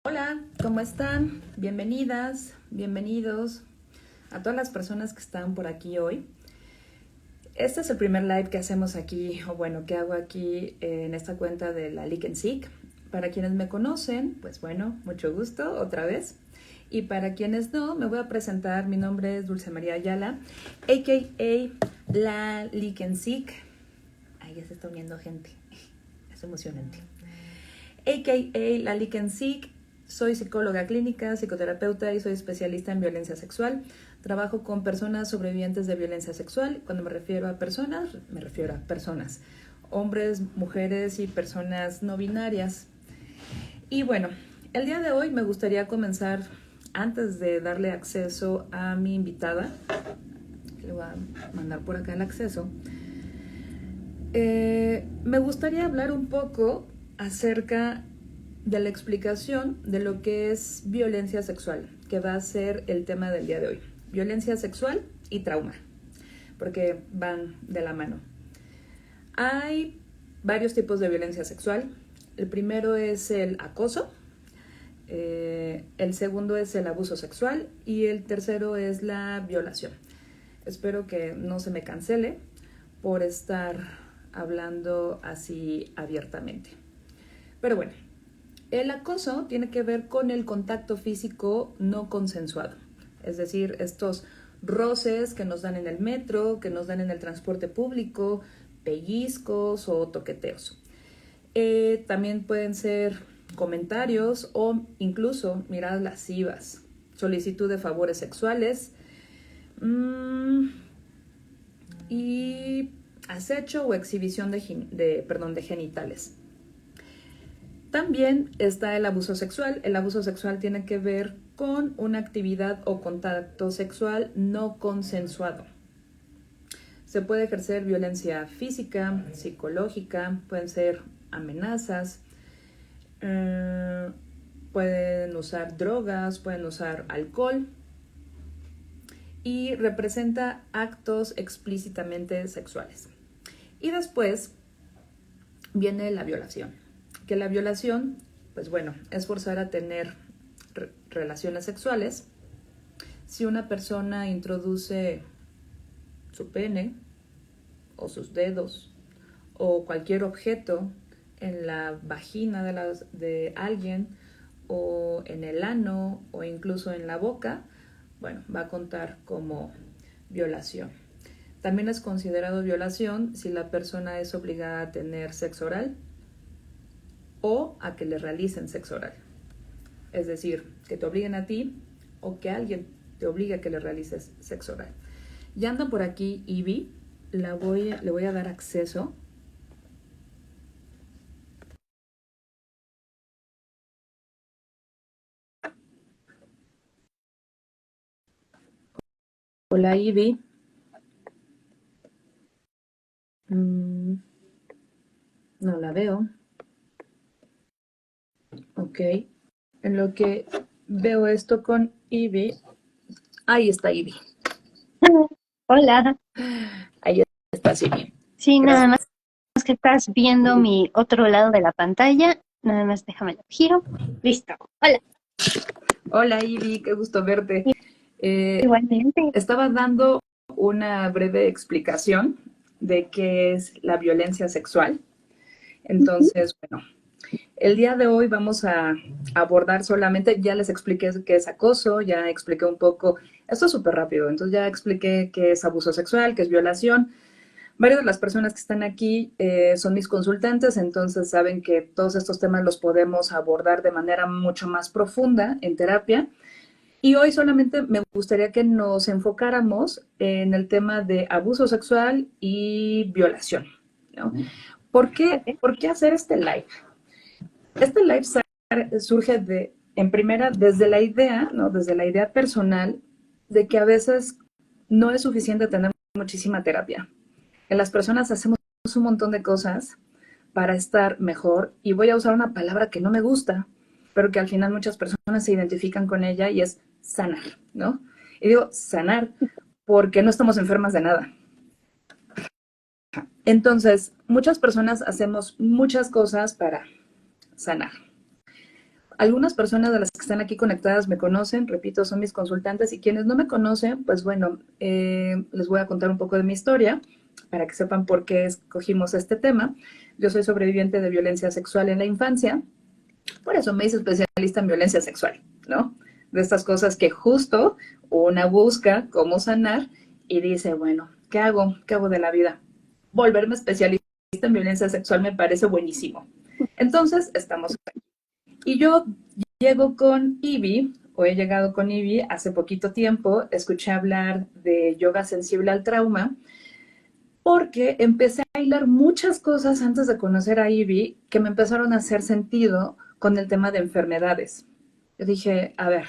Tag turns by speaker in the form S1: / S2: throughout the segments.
S1: Hola, ¿cómo están? Bienvenidas, bienvenidos a todas las personas que están por aquí hoy. Este es el primer live que hacemos aquí, o bueno, que hago aquí en esta cuenta de la Leak and Seek. Para quienes me conocen, pues bueno, mucho gusto otra vez. Y para quienes no, me voy a presentar. Mi nombre es Dulce María Ayala, a.k.a. la Leak and Seek. Ahí ya se está uniendo gente, es emocionante. A.k.a. la Leak and Seek. Soy psicóloga clínica, psicoterapeuta y soy especialista en violencia sexual. Trabajo con personas sobrevivientes de violencia sexual. Cuando me refiero a personas, me refiero a personas, hombres, mujeres y personas no binarias. Y bueno, el día de hoy me gustaría comenzar, antes de darle acceso a mi invitada, le voy a mandar por acá el acceso, me gustaría hablar un poco acerca de la explicación de lo que es violencia sexual, que va a ser el tema del día de hoy. Violencia sexual y trauma, porque van de la mano. Hay varios tipos de violencia sexual. El primero es el acoso, el segundo es el abuso sexual y el tercero es la violación. Espero que no se me cancele por estar hablando así abiertamente. Pero bueno, el acoso tiene que ver con el contacto físico no consensuado, es decir, estos roces que nos dan en el metro, que nos dan en el transporte público, pellizcos o toqueteos. También pueden ser comentarios o incluso miradas lascivas, solicitud de favores sexuales y acecho o exhibición de genitales. También está el abuso sexual. El abuso sexual tiene que ver con una actividad o contacto sexual no consensuado. Se puede ejercer violencia física, psicológica, pueden ser amenazas, pueden usar drogas, pueden usar alcohol y representa actos explícitamente sexuales. Y después viene la violación. Que la violación, pues bueno, es forzar a tener relaciones sexuales. Si una persona introduce su pene o sus dedos o cualquier objeto en la vagina de alguien o en el ano o incluso en la boca, bueno, va a contar como violación. También es considerado violación si la persona es obligada a tener sexo oral o a que le realicen sexo oral. Es decir, que te obliguen a ti o que alguien te obligue a que le realices sexo oral. Ya anda por aquí Ivy, le voy a dar acceso. Hola Ivy. No la veo. Ok. En lo que veo esto con Ivy. Ahí está Ivy.
S2: Hola.
S1: Ahí está Ivy.
S2: Sí, nada
S1: Gracias.
S2: más que estás viendo mi otro lado de la pantalla. Nada más déjame lo giro. Listo. Hola.
S1: Hola Ivy, qué gusto verte.
S2: Igualmente.
S1: Estaba dando una breve explicación de qué es la violencia sexual.
S2: Ujú.
S1: Entonces, bueno, el día de hoy vamos a abordar solamente, ya les expliqué qué es acoso, ya expliqué un poco, esto es súper rápido, entonces ya expliqué qué es abuso sexual, qué es violación. Varias de las personas que están aquí son mis consultantes, entonces saben que todos estos temas los podemos abordar de manera mucho más profunda en terapia. Y hoy solamente me gustaría que nos enfocáramos en el tema de abuso sexual y violación, ¿no?
S2: Ok.
S1: ¿Por qué hacer este live? Este live surge en primera, desde la idea, ¿no? Desde la idea personal de que a veces no es suficiente tener muchísima terapia. Que las personas hacemos un montón de cosas para estar mejor y voy a usar una palabra que no me gusta, pero que al final muchas personas se identifican con ella y es sanar, ¿no? Y digo sanar porque no estamos enfermas de nada. Entonces, muchas personas hacemos muchas cosas para sanar. Algunas personas de las que están aquí conectadas me conocen, repito, son mis consultantes, y quienes no me conocen, pues bueno, les voy a contar un poco de mi historia para que sepan por qué escogimos este tema. Yo soy sobreviviente de violencia sexual en la infancia, por eso me hice especialista en violencia sexual, ¿no? De estas cosas que justo una busca cómo sanar y dice, bueno, ¿qué hago? ¿Qué hago de la vida? Volverme especialista en violencia sexual me parece buenísimo. Entonces, estamos aquí. Y yo llego con Ivy, o he llegado con Ivy hace poquito tiempo, escuché hablar de yoga sensible al trauma, porque empecé a hilar muchas cosas antes de conocer a Ivy que me empezaron a hacer sentido con el tema de enfermedades. Yo dije, a ver,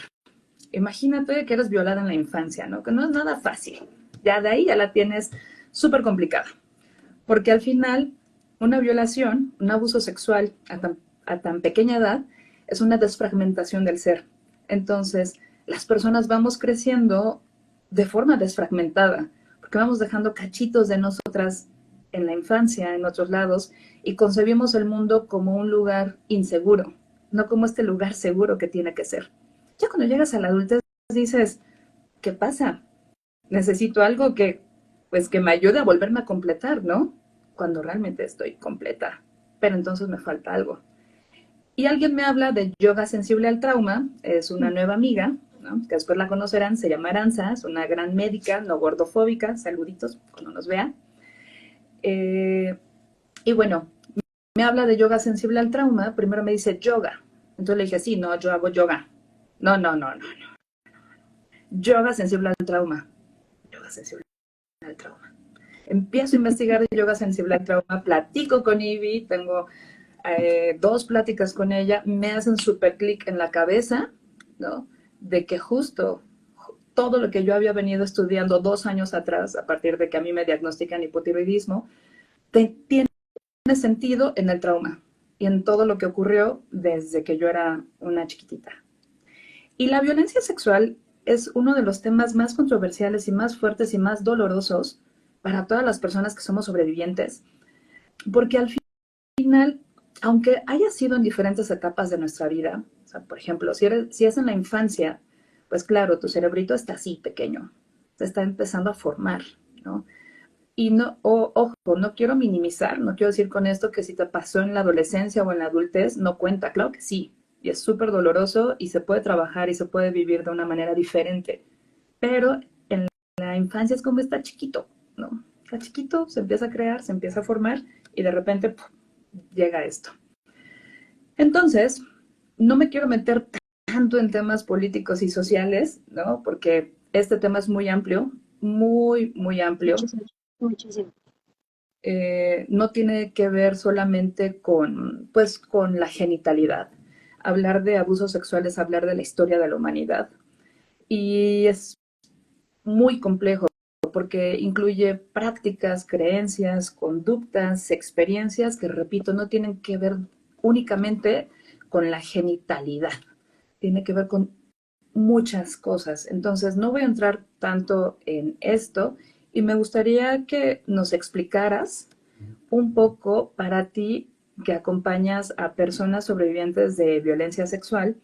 S1: imagínate que eres violada en la infancia, ¿no? Que no es nada fácil. Ya de ahí ya la tienes súper complicada. Porque al final, una violación, un abuso sexual a tan pequeña edad, es una desfragmentación del ser. Entonces, las personas vamos creciendo de forma desfragmentada, porque vamos dejando cachitos de nosotras en la infancia, en otros lados, y concebimos el mundo como un lugar inseguro, no como este lugar seguro que tiene que ser. Ya cuando llegas a la adultez dices, ¿qué pasa? Necesito algo que, pues, que me ayude a volverme a completar, ¿no? Cuando realmente estoy completa, pero entonces me falta algo. Y alguien me habla de yoga sensible al trauma, es una nueva amiga, ¿no? Que después la conocerán, se llama Aranza, es una gran médica, no gordofóbica, saluditos cuando nos vea. Eh, y bueno, me habla de yoga sensible al trauma, primero me dice yoga, entonces le dije, sí, no, yo hago yoga. No, no, no, no, no. Yoga sensible al trauma. Yoga sensible al trauma. Empiezo a investigar de yoga sensible al trauma, platico con Ivy, tengo 2 pláticas con ella, me hacen súper clic en la cabeza, ¿no? De que justo todo lo que yo había venido estudiando 2 años atrás, a partir de que a mí me diagnostican hipotiroidismo, tiene sentido en el trauma y en todo lo que ocurrió desde que yo era una chiquitita. Y la violencia sexual es uno de los temas más controversiales y más fuertes y más dolorosos para todas las personas que somos sobrevivientes, porque al final, aunque haya sido en diferentes etapas de nuestra vida, o sea, por ejemplo, si es en la infancia, pues claro, tu cerebrito está así pequeño, se está empezando a formar, ¿no? Y no, ojo, no quiero minimizar, no quiero decir con esto que si te pasó en la adolescencia o en la adultez, no cuenta, claro que sí, y es súper doloroso y se puede trabajar y se puede vivir de una manera diferente, pero en la infancia es como está chiquito, ¿no? Está chiquito, se empieza a crear, se empieza a formar y de repente ¡pum!, llega esto. Entonces, no me quiero meter tanto en temas políticos y sociales, ¿no? Porque este tema es muy amplio, muy, muy amplio.
S2: Muchísimo, muchísimo.
S1: No tiene que ver solamente con, pues, con la genitalidad. Hablar de abusos sexuales es hablar de la historia de la humanidad. Y es muy complejo porque incluye prácticas, creencias, conductas, experiencias que, repito, no tienen que ver únicamente con la genitalidad. Tiene que ver con muchas cosas. Entonces, no voy a entrar tanto en esto y me gustaría que nos explicaras un poco para ti que acompañas a personas sobrevivientes de violencia sexual,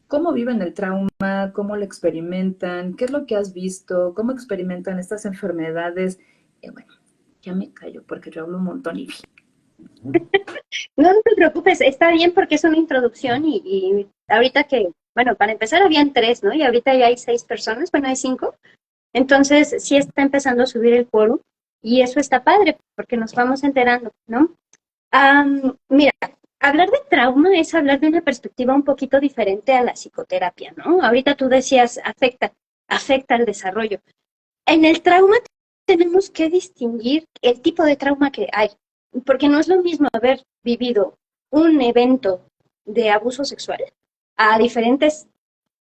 S1: cómo viven el trauma, cómo lo experimentan, qué es lo que has visto, cómo experimentan estas enfermedades. Bueno, ya me callo porque yo hablo un montón y
S2: No, no te preocupes, está bien porque es una introducción y ahorita que, bueno, para empezar habían 3, ¿no? Y ahorita ya hay 6 personas, bueno, hay 5. Entonces sí está empezando a subir el quórum y eso está padre porque nos vamos enterando, ¿no? Mira, hablar de trauma es hablar de una perspectiva un poquito diferente a la psicoterapia, ¿no? Ahorita tú decías afecta al desarrollo. En el trauma tenemos que distinguir el tipo de trauma que hay, porque no es lo mismo haber vivido un evento de abuso sexual a diferentes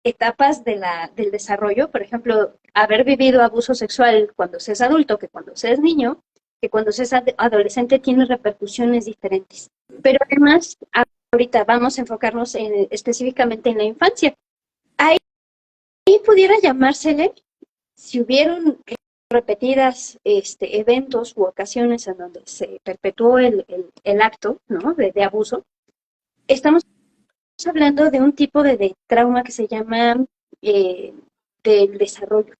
S2: etapas del desarrollo. Por ejemplo, haber vivido abuso sexual cuando se es adulto que cuando se es niño, que cuando se es adolescente tiene repercusiones diferentes. Pero además, ahorita vamos a enfocarnos específicamente en la infancia. Ahí pudiera llamársele, si hubieron repetidas eventos u ocasiones en donde se perpetuó el acto, ¿no?, de abuso, estamos hablando de un tipo de trauma que se llama del desarrollo,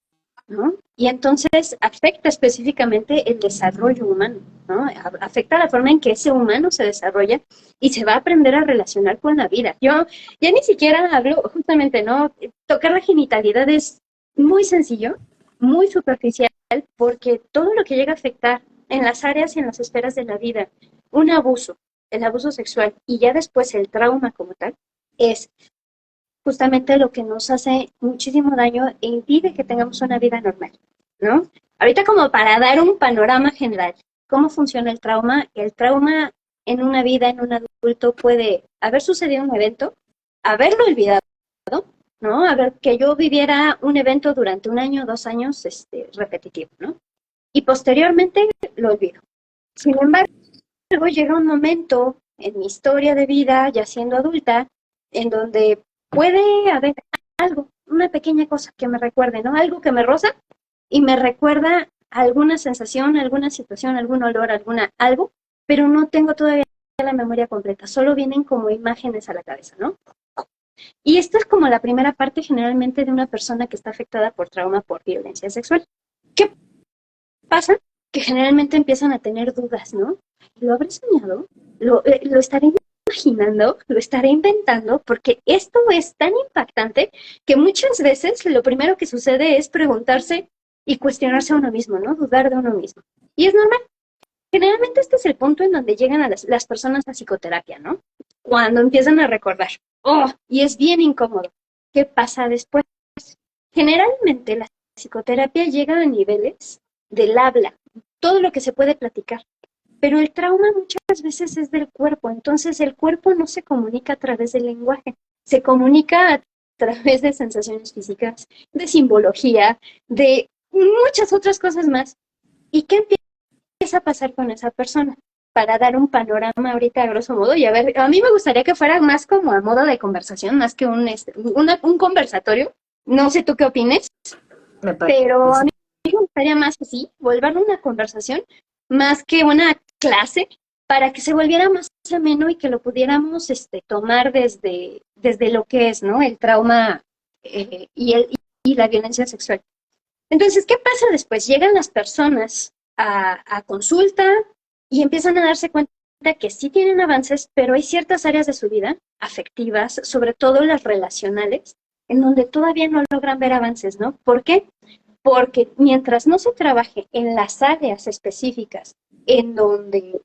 S2: ¿no? Y entonces afecta específicamente el desarrollo humano, ¿no? Afecta la forma en que ese humano se desarrolla y se va a aprender a relacionar con la vida. Yo ya ni siquiera hablo, justamente, ¿no? Tocar la genitalidad es muy sencillo, muy superficial, porque todo lo que llega a afectar en las áreas y en las esferas de la vida, un abuso, el abuso sexual y ya después el trauma como tal, es justamente lo que nos hace muchísimo daño e impide que tengamos una vida normal, ¿no? Ahorita como para dar un panorama general, ¿cómo funciona el trauma en una vida, en un adulto, puede haber sucedido un evento, haberlo olvidado, ¿no? A ver, que yo viviera un evento durante un año, 2 años, repetitivo, ¿no? Y posteriormente lo olvido. Sin embargo, llega un momento en mi historia de vida, ya siendo adulta, en donde puede haber algo, una pequeña cosa que me recuerde, ¿no? Algo que me roza y me recuerda alguna sensación, alguna situación, algún olor, algo, pero no tengo todavía la memoria completa, solo vienen como imágenes a la cabeza, ¿no? Y esto es como la primera parte generalmente de una persona que está afectada por trauma por violencia sexual. ¿Qué pasa? Que generalmente empiezan a tener dudas, ¿no? ¿Lo habré soñado? ¿Lo estaré imaginando? ¿Lo estaré inventando? Porque esto es tan impactante que muchas veces lo primero que sucede es preguntarse y cuestionarse a uno mismo, ¿no? Dudar de uno mismo. Y es normal. Generalmente este es el punto en donde llegan a las personas a psicoterapia, ¿no? Cuando empiezan a recordar. Oh, y es bien incómodo. ¿Qué pasa después? Generalmente la psicoterapia llega a niveles del habla, todo lo que se puede platicar. Pero el trauma muchas veces es del cuerpo, entonces el cuerpo no se comunica a través del lenguaje, se comunica a través de sensaciones físicas, de simbología, de muchas otras cosas más. ¿Y qué empieza a pasar con esa persona? Para dar un panorama ahorita a grosso modo, y a ver, a mí me gustaría que fuera más como a modo de conversación, más que un conversatorio. No sé tú qué opines, pero a mí me gustaría más así, volverlo una conversación, más que una clase, para que se volviera más ameno y que lo pudiéramos tomar desde lo que es, ¿no? El trauma y la violencia sexual. Entonces, ¿qué pasa después? Llegan las personas a consulta y empiezan a darse cuenta que sí tienen avances, pero hay ciertas áreas de su vida, afectivas, sobre todo las relacionales, en donde todavía no logran ver avances, ¿no? ¿Por qué? Porque mientras no se trabaje en las áreas específicas en donde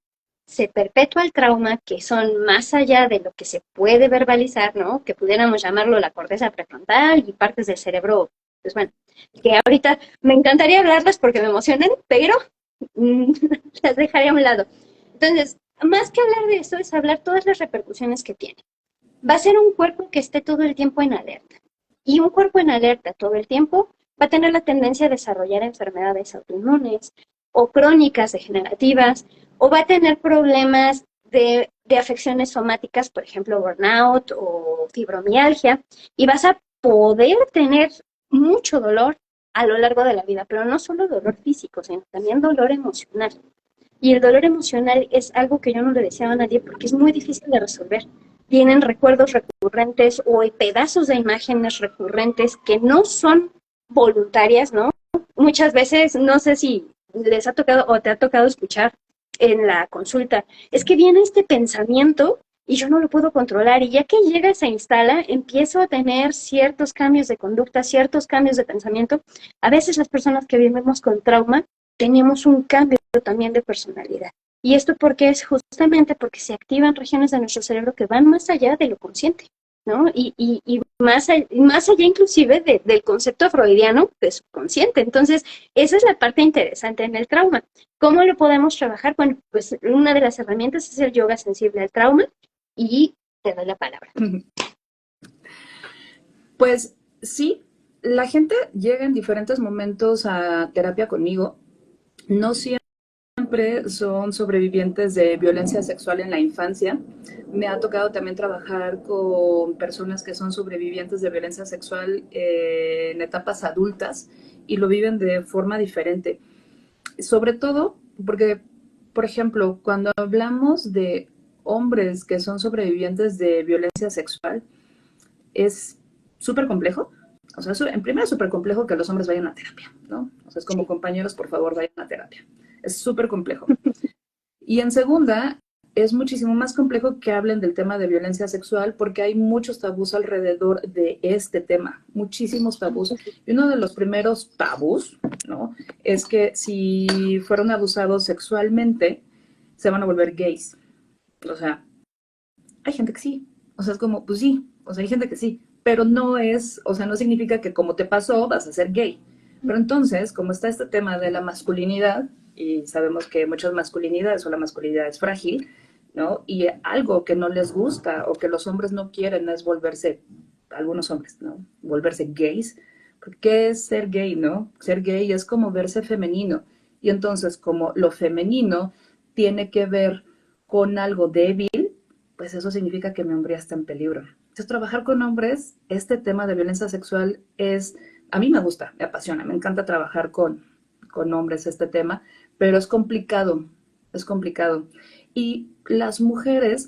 S2: se perpetúa el trauma, que son más allá de lo que se puede verbalizar, ¿no? Que pudiéramos llamarlo la corteza prefrontal y partes del cerebro, pues bueno, que ahorita me encantaría hablarlas porque me emocionan, pero las dejaré a un lado. Entonces, más que hablar de eso, es hablar todas las repercusiones que tiene. Va a ser un cuerpo que esté todo el tiempo en alerta. Y un cuerpo en alerta todo el tiempo va a tener la tendencia a desarrollar enfermedades autoinmunes o crónicas degenerativas, o va a tener problemas de afecciones somáticas, por ejemplo, burnout o fibromialgia, y vas a poder tener mucho dolor a lo largo de la vida, pero no solo dolor físico, sino también dolor emocional. Y el dolor emocional es algo que yo no le deseo a nadie porque es muy difícil de resolver. Tienen recuerdos recurrentes o pedazos de imágenes recurrentes que no son voluntarias, ¿no? Muchas veces, no sé si les ha tocado o te ha tocado escuchar en la consulta, es que viene este pensamiento y yo no lo puedo controlar, y ya que llega y se instala, empiezo a tener ciertos cambios de conducta, ciertos cambios de pensamiento. A veces las personas que vivimos con trauma tenemos un cambio también de personalidad. Y esto porque es justamente porque se activan regiones de nuestro cerebro que van más allá de lo consciente, ¿no? Y más allá inclusive del concepto freudiano de subconsciente. Entonces, esa es la parte interesante en el trauma. ¿Cómo lo podemos trabajar? Bueno, pues una de las herramientas es el yoga sensible al trauma, y te doy la palabra.
S1: Pues sí, la gente llega en diferentes momentos a terapia conmigo. No siempre son sobrevivientes de violencia sexual en la infancia. Me ha tocado también trabajar con personas que son sobrevivientes de violencia sexual en etapas adultas y lo viven de forma diferente. Sobre todo porque, por ejemplo, cuando hablamos de hombres que son sobrevivientes de violencia sexual es súper complejo. O sea, en primera es súper complejo que los hombres vayan a terapia, ¿no? O sea, es como compañeros, por favor, vayan a terapia. Es súper complejo. Y en segunda, es muchísimo más complejo que hablen del tema de violencia sexual porque hay muchos tabús alrededor de este tema, muchísimos tabús. Y uno de los primeros tabús, ¿no? Es que si fueron abusados sexualmente, se van a volver gays. O sea, hay gente que sí. O sea, es como, pues sí, o sea, hay gente que sí. Pero no es, o sea, no significa que como te pasó vas a ser gay. Pero entonces, como está este tema de la masculinidad, y sabemos que muchas masculinidades o la masculinidad es frágil, ¿no? Y algo que no les gusta o que los hombres no quieren es volverse, algunos hombres, ¿no? Volverse gays. ¿Qué es ser gay, no? Ser gay es como verse femenino. Y entonces, como lo femenino tiene que ver con algo débil, pues eso significa que mi hombría está en peligro. Entonces, trabajar con hombres, este tema de violencia sexual es, a mí me gusta, me apasiona, me encanta trabajar con hombres este tema, pero es complicado, es complicado. Y las mujeres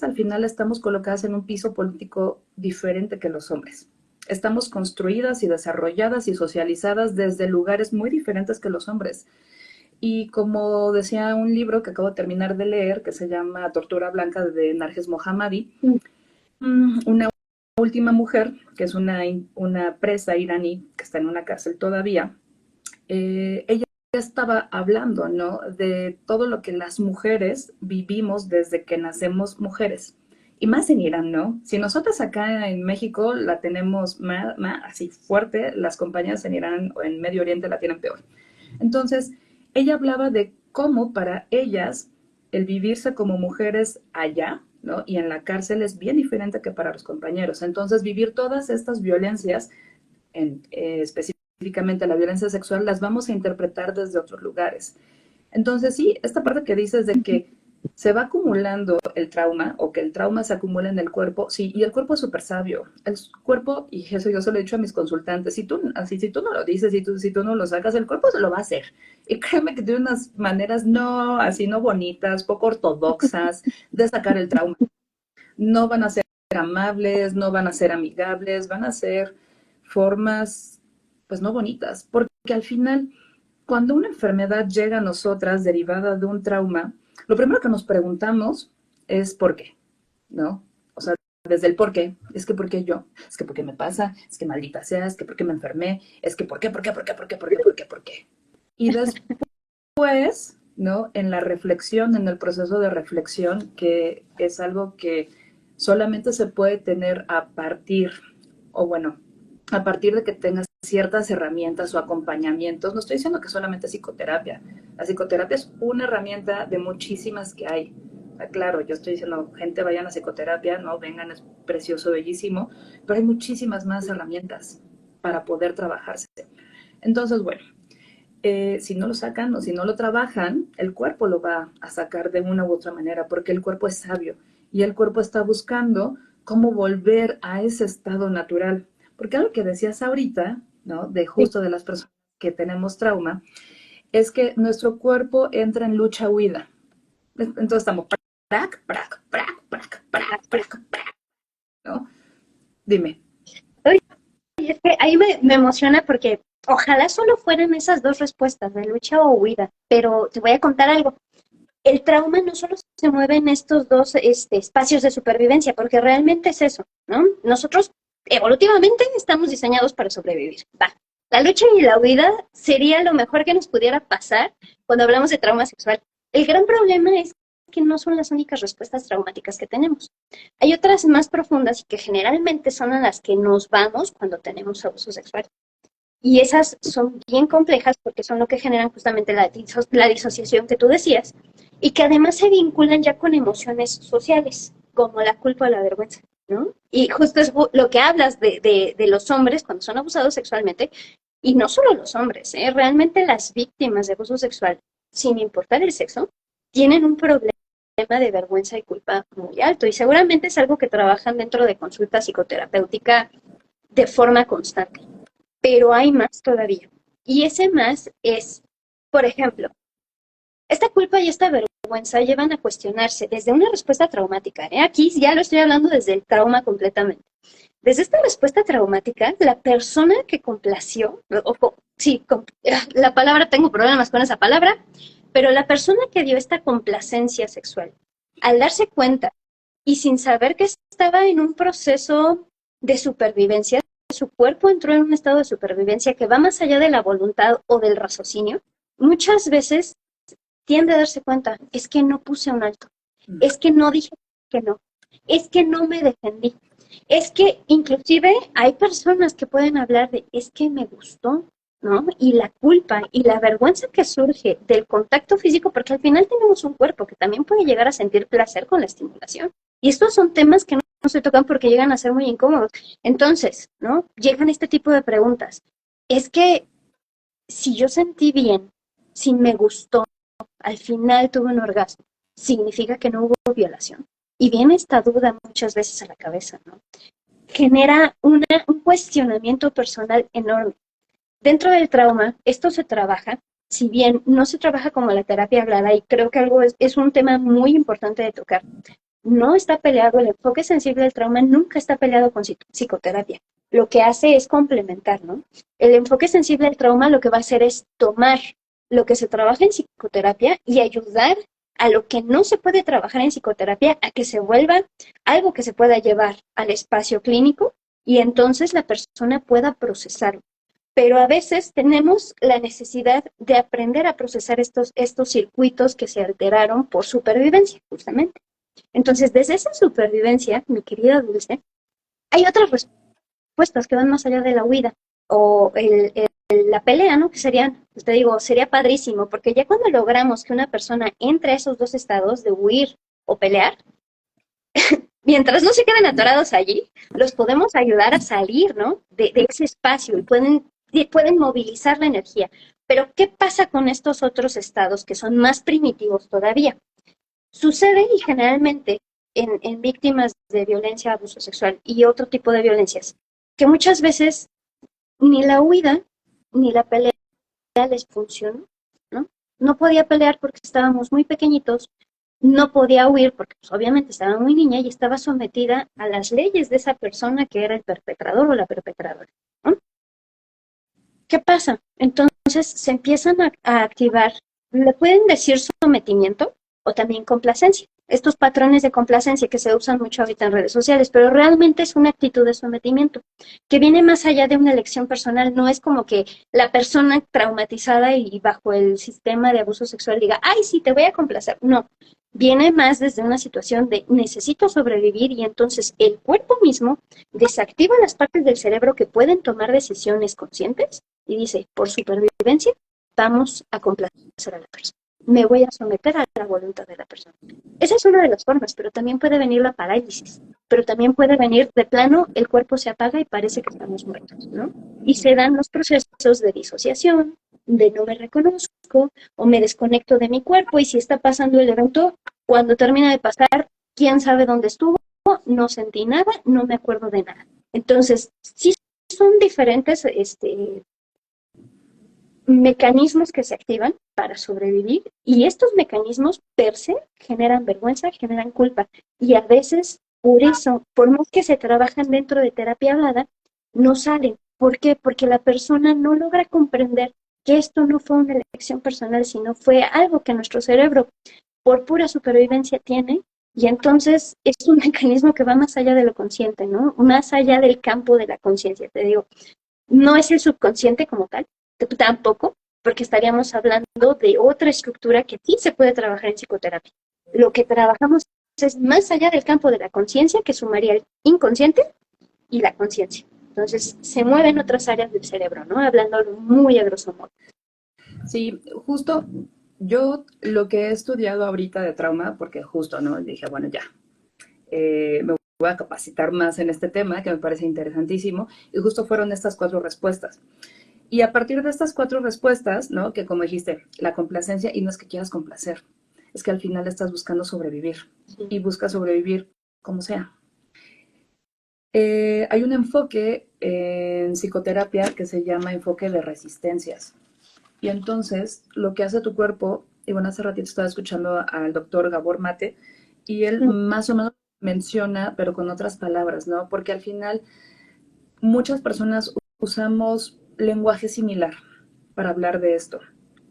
S1: al final estamos colocadas en un piso político diferente que los hombres. Estamos construidas y desarrolladas y socializadas desde lugares muy diferentes que los hombres. Y como decía un libro que acabo de terminar de leer, que se llama Tortura Blanca de Narges Mohammadi, una última mujer, que es una presa iraní que está en una cárcel todavía, ella estaba hablando, ¿no? De todo lo que las mujeres vivimos desde que nacemos mujeres. Y más en Irán, ¿no? Si nosotros acá en México la tenemos más así fuerte, las compañías en Irán o en Medio Oriente la tienen peor. Entonces, ella hablaba de cómo para ellas el vivirse como mujeres allá, ¿no? Y en la cárcel es bien diferente que para los compañeros. Entonces, vivir todas estas violencias, específicamente la violencia sexual, las vamos a interpretar desde otros lugares. Entonces, sí, esta parte que dices de que se va acumulando el trauma o que el trauma se acumula en el cuerpo, sí, y el cuerpo es súper sabio. El cuerpo, y eso yo se lo he dicho a mis consultantes, si tú no lo dices, si tú no lo sacas, el cuerpo se lo va a hacer. Y créeme que tiene unas maneras no bonitas, poco ortodoxas de sacar el trauma. No van a ser amables, no van a ser amigables, van a ser formas, pues no bonitas, porque al final cuando una enfermedad llega a nosotras derivada de un trauma, lo primero que nos preguntamos es ¿por qué? ¿No? O sea, desde el por qué, es que ¿por qué yo? Es que ¿por qué me pasa? Es que maldita sea, es que ¿por qué me enfermé? Es que ¿por qué? ¿Por qué? Y después, ¿no? En la reflexión, en el proceso de reflexión, que es algo que solamente se puede tener a partir, o bueno, a partir de que tengas ciertas herramientas o acompañamientos. No estoy diciendo que solamente psicoterapia. La psicoterapia es una herramienta de muchísimas que hay. Claro, yo estoy diciendo, gente, vayan a psicoterapia, no vengan, es precioso, bellísimo, pero hay muchísimas más herramientas para poder trabajarse. Entonces, bueno, si no lo sacan o si no lo trabajan, el cuerpo lo va a sacar de una u otra manera, porque el cuerpo es sabio y el cuerpo está buscando cómo volver a ese estado natural. Porque algo que decías ahorita, ¿no? De justo de las personas que tenemos trauma, es que nuestro cuerpo entra en lucha-huida. Entonces estamos prac, prac, prac, prac, prac, prac, prac, ¿no? Dime.
S2: Es que ahí me emociona porque ojalá solo fueran esas dos respuestas, de lucha o huida, pero te voy a contar algo. El trauma no solo se mueve en estos dos espacios de supervivencia, porque realmente es eso, ¿no? Nosotros evolutivamente estamos diseñados para sobrevivir. Va. La lucha y la huida sería lo mejor que nos pudiera pasar cuando hablamos de trauma sexual. El gran problema es que no son las únicas respuestas traumáticas que tenemos. Hay otras más profundas y que generalmente son a las que nos vamos cuando tenemos abuso sexual. Y esas son bien complejas porque son lo que generan justamente la disociación que tú decías y que además se vinculan ya con emociones sociales, como la culpa o la vergüenza, ¿no? Y justo es lo que hablas de los hombres cuando son abusados sexualmente, y no solo los hombres, realmente las víctimas de abuso sexual, sin importar el sexo, tienen un problema de vergüenza y culpa muy alto y seguramente es algo que trabajan dentro de consulta psicoterapéutica de forma constante. Pero hay más todavía. Y ese más es, por ejemplo, esta culpa y esta vergüenza vergüenza llevan a cuestionarse desde una respuesta traumática. Aquí ya lo estoy hablando desde el trauma completamente. Desde esta respuesta traumática, la persona que complació, la palabra, tengo problemas con esa palabra, pero la persona que dio esta complacencia sexual, al darse cuenta y sin saber que estaba en un proceso de supervivencia, su cuerpo entró en un estado de supervivencia que va más allá de la voluntad o del raciocinio, muchas veces tiende a darse cuenta, es que no puse un alto, es que no dije que no, es que no me defendí, es que inclusive hay personas que pueden hablar de, es que me gustó, ¿no? Y la culpa y la vergüenza que surge del contacto físico, porque al final tenemos un cuerpo que también puede llegar a sentir placer con la estimulación. Y estos son temas que no se tocan porque llegan a ser muy incómodos. Entonces, ¿no? Llegan este tipo de preguntas. Es que si yo sentí bien, si me gustó, al final tuve un orgasmo, significa que no hubo violación. Y viene esta duda muchas veces a la cabeza, ¿no? Genera un cuestionamiento personal enorme. Dentro del trauma, esto se trabaja, si bien no se trabaja como la terapia hablada, y creo que algo es un tema muy importante de tocar, no está peleado, el enfoque sensible del trauma nunca está peleado con psicoterapia. Lo que hace es complementar, ¿no? El enfoque sensible del trauma lo que va a hacer es tomar lo que se trabaja en psicoterapia y ayudar a lo que no se puede trabajar en psicoterapia a que se vuelva algo que se pueda llevar al espacio clínico y entonces la persona pueda procesarlo. Pero a veces tenemos la necesidad de aprender a procesar estos circuitos que se alteraron por supervivencia, justamente. Entonces, desde esa supervivencia, mi querida Dulce, hay otras respuestas que van más allá de la huida o la pelea, ¿no? Que serían, pues te digo, sería padrísimo, porque ya cuando logramos que una persona entre a esos dos estados de huir o pelear, mientras no se queden atorados allí, los podemos ayudar a salir, ¿no? De ese espacio y pueden movilizar la energía. Pero, ¿qué pasa con estos otros estados que son más primitivos todavía? Sucede y generalmente en víctimas de violencia, abuso sexual y otro tipo de violencias, que muchas veces ni la huida ni la pelea les funcionó, ¿no? No podía pelear porque estábamos muy pequeñitos, no podía huir porque pues, obviamente estaba muy niña y estaba sometida a las leyes de esa persona que era el perpetrador o la perpetradora, ¿no? ¿Qué pasa? Entonces se empiezan a activar, le pueden decir sometimiento o también complacencia. Estos patrones de complacencia que se usan mucho ahorita en redes sociales, pero realmente es una actitud de sometimiento que viene más allá de una elección personal. No es como que la persona traumatizada y bajo el sistema de abuso sexual diga, ay, sí, te voy a complacer. No, viene más desde una situación de necesito sobrevivir y entonces el cuerpo mismo desactiva las partes del cerebro que pueden tomar decisiones conscientes y dice, por supervivencia, vamos a complacer a la persona. Me voy a someter a la voluntad de la persona. Esa es una de las formas, pero también puede venir la parálisis, pero también puede venir de plano, el cuerpo se apaga y parece que estamos muertos, ¿no? Y se dan los procesos de disociación, de no me reconozco o me desconecto de mi cuerpo y si está pasando el evento, cuando termina de pasar, quién sabe dónde estuvo, no sentí nada, no me acuerdo de nada. Entonces, sí son diferentes mecanismos que se activan para sobrevivir y estos mecanismos per se generan vergüenza, generan culpa y a veces por eso, por más que se trabajan dentro de terapia hablada, no salen. ¿Por qué? Porque la persona no logra comprender que esto no fue una elección personal, sino fue algo que nuestro cerebro por pura supervivencia tiene y entonces es un mecanismo que va más allá de lo consciente, ¿no? Más allá del campo de la conciencia, te digo. No es el subconsciente como tal, tampoco, porque estaríamos hablando de otra estructura que sí se puede trabajar en psicoterapia. Lo que trabajamos es más allá del campo de la conciencia, que sumaría el inconsciente y la conciencia. Entonces, se mueven otras áreas del cerebro, ¿no? Hablando muy a grosso modo.
S1: Sí, justo yo lo que he estudiado ahorita de trauma, porque justo, ¿no? Dije, bueno, ya, me voy a capacitar más en este tema, que me parece interesantísimo, y justo fueron estas 4 respuestas. Y a partir de estas 4 respuestas, ¿no? Que como dijiste, la complacencia, y no es que quieras complacer, es que al final estás buscando sobrevivir, y buscas sobrevivir como sea. Hay un enfoque en psicoterapia que se llama enfoque de resistencias. Y entonces lo que hace tu cuerpo Y bueno, hace ratito estaba escuchando al doctor Gabor Mate y él más o menos menciona, pero con otras palabras, ¿no? Porque al final muchas personas usamos lenguaje similar para hablar de esto.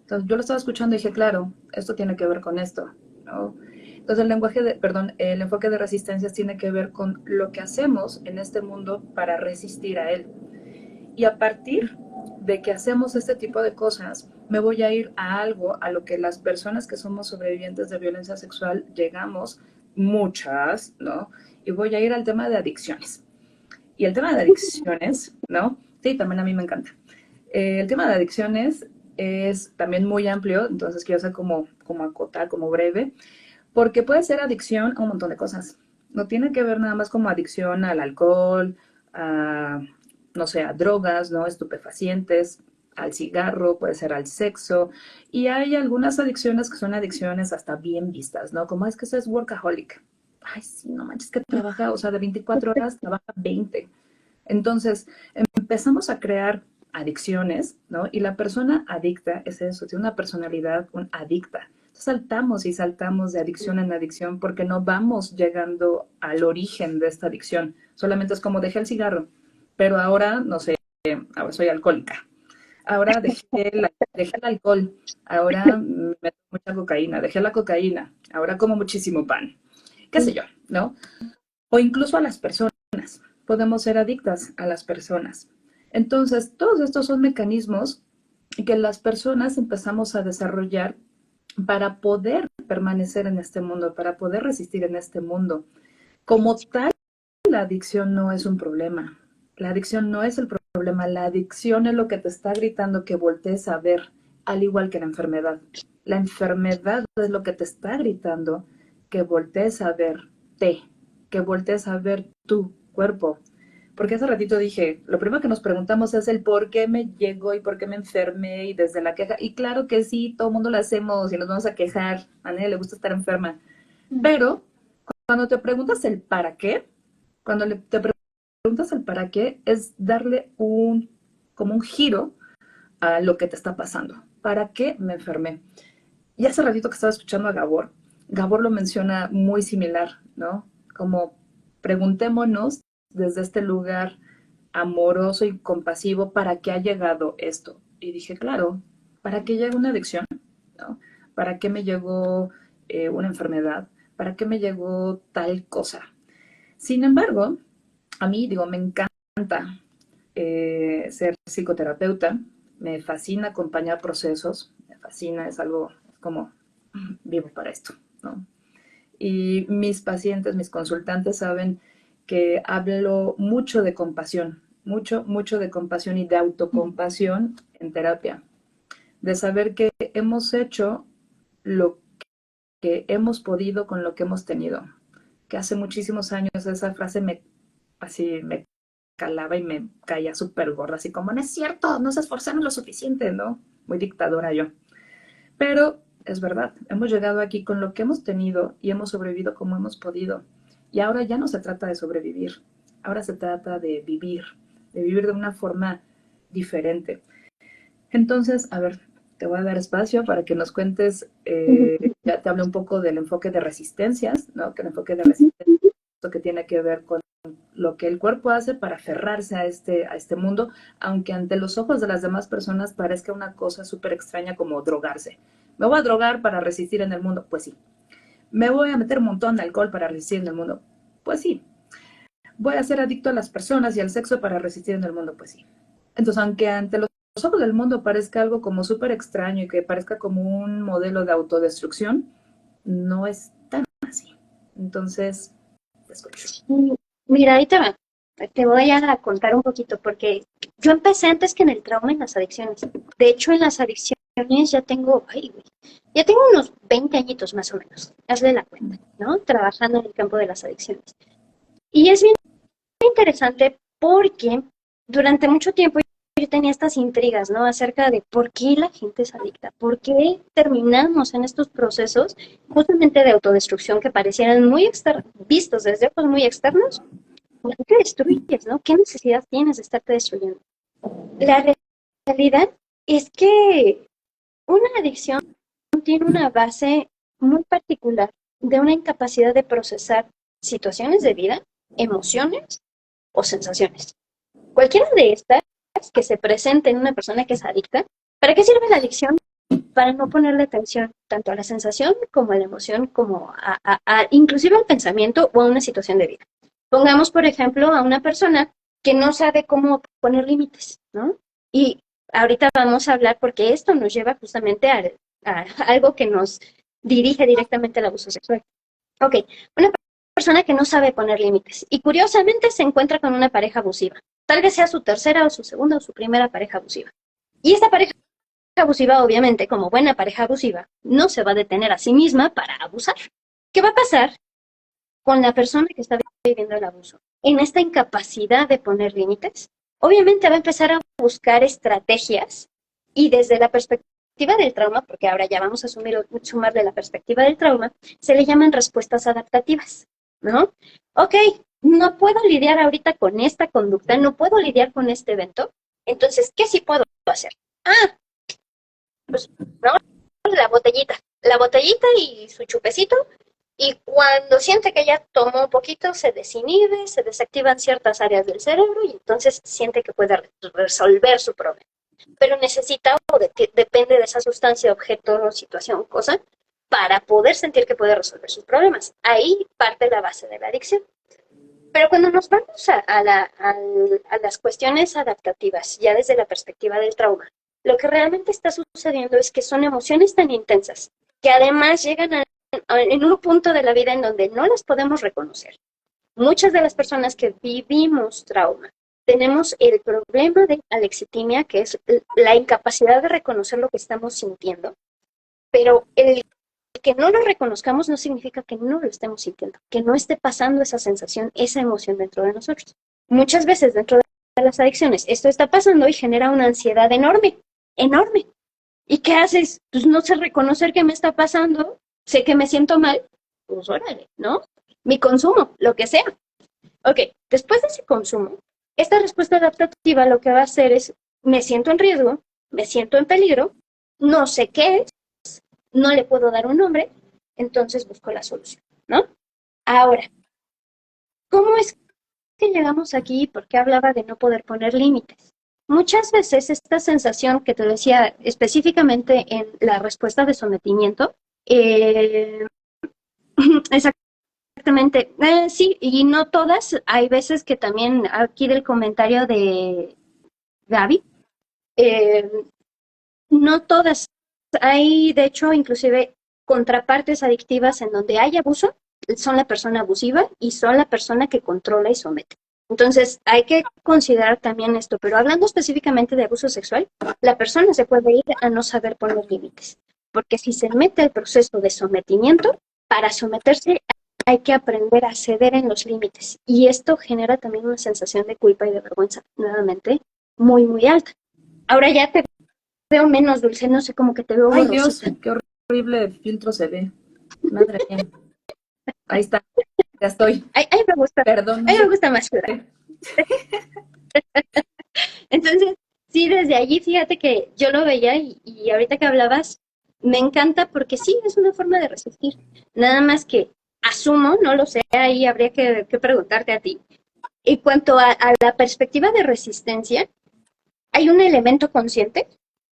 S1: Entonces yo lo estaba escuchando y dije, claro, esto tiene que ver con esto, ¿no? Entonces el enfoque de resistencias tiene que ver con lo que hacemos en este mundo para resistir a él. Y a partir de que hacemos este tipo de cosas, me voy a ir a algo a lo que las personas que somos sobrevivientes de violencia sexual llegamos, muchas, ¿no? Y voy a ir al tema de adicciones. Y el tema de adicciones, ¿no? Sí, también a mí me encanta. El tema de adicciones es también muy amplio, entonces quiero ser como acotar, como breve, porque puede ser adicción a un montón de cosas. No tiene que ver nada más como adicción al alcohol, a, no sé, a drogas, ¿no? Estupefacientes, al cigarro, puede ser al sexo. Y hay algunas adicciones que son adicciones hasta bien vistas, ¿no? Como es que eso es workaholic. Ay, sí, no manches, que trabaja, o sea, de 24 horas trabaja 20. Entonces, empezamos a crear adicciones, ¿no? Y la persona adicta es eso, tiene una personalidad adicta. Entonces, saltamos y saltamos de adicción en adicción porque no vamos llegando al origen de esta adicción. Solamente es como dejé el cigarro, pero ahora, no sé, ahora soy alcohólica. Ahora dejé el alcohol, ahora me meto mucha cocaína, dejé la cocaína, ahora como muchísimo pan, qué sé yo, ¿no? O incluso a las personas. Podemos ser adictas a las personas. Entonces, todos estos son mecanismos que las personas empezamos a desarrollar para poder permanecer en este mundo, para poder resistir en este mundo. Como tal, la adicción no es un problema. La adicción no es el problema. La adicción es lo que te está gritando que voltees a ver, al igual que la enfermedad. La enfermedad es lo que te está gritando que voltees a verte, que voltees a ver tu cuerpo. Porque hace ratito dije, lo primero que nos preguntamos es el por qué me llegó y por qué me enfermé y desde la queja. Y claro que sí, todo el mundo lo hacemos y nos vamos a quejar. A nadie le gusta estar enferma. Pero cuando te preguntas el para qué, te preguntas el para qué, es darle como un giro a lo que te está pasando. ¿Para qué me enfermé? Y hace ratito que estaba escuchando a Gabor, Gabor lo menciona muy similar, ¿no? Como preguntémonos desde este lugar amoroso y compasivo, ¿para qué ha llegado esto? Y dije, claro, ¿para qué llega una adicción? ¿No? ¿Para qué me llegó una enfermedad? ¿Para qué me llegó tal cosa? Sin embargo, a mí, digo, me encanta ser psicoterapeuta, me fascina acompañar procesos, me fascina, es algo como vivo para esto, ¿no? Y mis pacientes, mis consultantes saben que hablo mucho de compasión, mucho, mucho de compasión y de autocompasión en terapia, de saber que hemos hecho lo que hemos podido con lo que hemos tenido. Que hace muchísimos años esa frase me calaba y me caía súper gorda, así como, no es cierto, no se esforzaron lo suficiente, ¿no? Muy dictadora yo. Pero es verdad, hemos llegado aquí con lo que hemos tenido y hemos sobrevivido como hemos podido. Y ahora ya no se trata de sobrevivir, ahora se trata de vivir de una forma diferente. Entonces, a ver, te voy a dar espacio para que nos cuentes, ya te hablé un poco del enfoque de resistencias, ¿no? Que el enfoque de resistencia que tiene que ver con lo que el cuerpo hace para aferrarse a este mundo, aunque ante los ojos de las demás personas parezca una cosa súper extraña como drogarse. Me voy a drogar para resistir en el mundo, pues sí. Me voy a meter un montón de alcohol para resistir en el mundo, pues sí. Voy a ser adicto a las personas y al sexo para resistir en el mundo, pues sí. Entonces, aunque ante los ojos del mundo parezca algo como súper extraño y que parezca como un modelo de autodestrucción, no es tan así. Entonces, te escucho.
S2: Mira, ahí te va. Te voy a contar un poquito porque yo empecé antes que en el trauma en las adicciones. De hecho, en las adicciones ya tengo, ay, güey, ya tengo unos 20 añitos más o menos. Hazle la cuenta, ¿no? Trabajando en el campo de las adicciones. Y es bien interesante porque durante mucho tiempo yo tenía estas intrigas, ¿no? Acerca de por qué la gente es adicta, por qué terminamos en estos procesos justamente de autodestrucción que parecieran muy vistos desde ojos muy externos. ¿Por qué te destruyes, no? ¿Qué necesidad tienes de estarte destruyendo? La realidad es que una adicción emoción tiene una base muy particular de una incapacidad de procesar situaciones de vida, emociones o sensaciones. Cualquiera de estas que se presente en una persona que es adicta, ¿para qué sirve la adicción? Para no ponerle atención tanto a la sensación como a la emoción, como inclusive al pensamiento o a una situación de vida. Pongamos, por ejemplo, a una persona que no sabe cómo poner límites, ¿no? Y ahorita vamos a hablar porque esto nos lleva justamente a algo que nos dirige directamente al abuso sexual. Ok, una persona que no sabe poner límites y curiosamente se encuentra con una pareja abusiva. Tal vez sea su tercera o su segunda o su primera pareja abusiva. Y esta pareja abusiva, obviamente, como buena pareja abusiva, no se va a detener a sí misma para abusar. ¿Qué va a pasar con la persona que está viviendo el abuso? En esta incapacidad de poner límites, obviamente va a empezar a buscar estrategias y desde la perspectiva del trauma, porque ahora ya vamos a sumarle la perspectiva del trauma, se le llaman respuestas adaptativas, ¿no? Ok, no puedo lidiar ahorita con esta conducta, no puedo lidiar con este evento, entonces, ¿qué sí puedo hacer? Ah, pues, ¿no? La botellita y su chupecito, y cuando siente que ya tomó un poquito, se desinhibe, se desactivan ciertas áreas del cerebro y entonces siente que puede resolver su problema. Pero necesita depende de esa sustancia, objeto, situación, cosa, para poder sentir que puede resolver sus problemas. Ahí parte la base de la adicción. Pero cuando nos vamos a las cuestiones adaptativas, ya desde la perspectiva del trauma, lo que realmente está sucediendo es que son emociones tan intensas que además llegan en un punto de la vida en donde no las podemos reconocer. Muchas de las personas que vivimos trauma tenemos el problema de alexitimia, que es la incapacidad de reconocer lo que estamos sintiendo, pero el que no lo reconozcamos no significa que no lo estemos sintiendo, que no esté pasando esa sensación, esa emoción dentro de nosotros. Muchas veces dentro de las adicciones esto está pasando y genera una ansiedad enorme, enorme. ¿Y qué haces? Pues no sé reconocer qué me está pasando, sé que me siento mal, pues órale, ¿no? Mi consumo, lo que sea. Ok, después de ese consumo, esta respuesta adaptativa lo que va a hacer es, me siento en riesgo, me siento en peligro, no sé qué es, no le puedo dar un nombre, entonces busco la solución, ¿no? Ahora, ¿cómo es que llegamos aquí? ¿Por qué hablaba de no poder poner límites? Muchas veces esta sensación que te decía específicamente en la respuesta de sometimiento, exactamente, sí, y no todas, hay veces que también aquí del comentario de Gaby, eh, no todas, hay de hecho inclusive contrapartes adictivas en donde hay abuso, son la persona abusiva y son la persona que controla y somete. Entonces, hay que considerar también esto, pero hablando específicamente de abuso sexual, la persona se puede ir a no saber poner límites, porque si se mete el proceso de sometimiento, para someterse hay que aprender a ceder en los límites, y esto genera también una sensación de culpa y de vergüenza, nuevamente, muy, muy alta. Ahora ya te veo menos dulce, no sé, como que te veo
S1: Ay, Dios,
S2: borrosita.
S1: qué horrible filtro se ve. Madre mía. Ahí está, ya estoy.
S2: Ay, me gusta,
S1: Perdón, no
S2: ay, me
S1: sé
S2: gusta más clara.
S1: qué.
S2: Entonces, sí, desde allí, fíjate que yo lo veía y ahorita que hablabas, me encanta porque sí, es una forma de resistir. Nada más que asumo, no lo sé, ahí habría que preguntarte a ti. En cuanto a la perspectiva de resistencia, ¿hay un elemento consciente?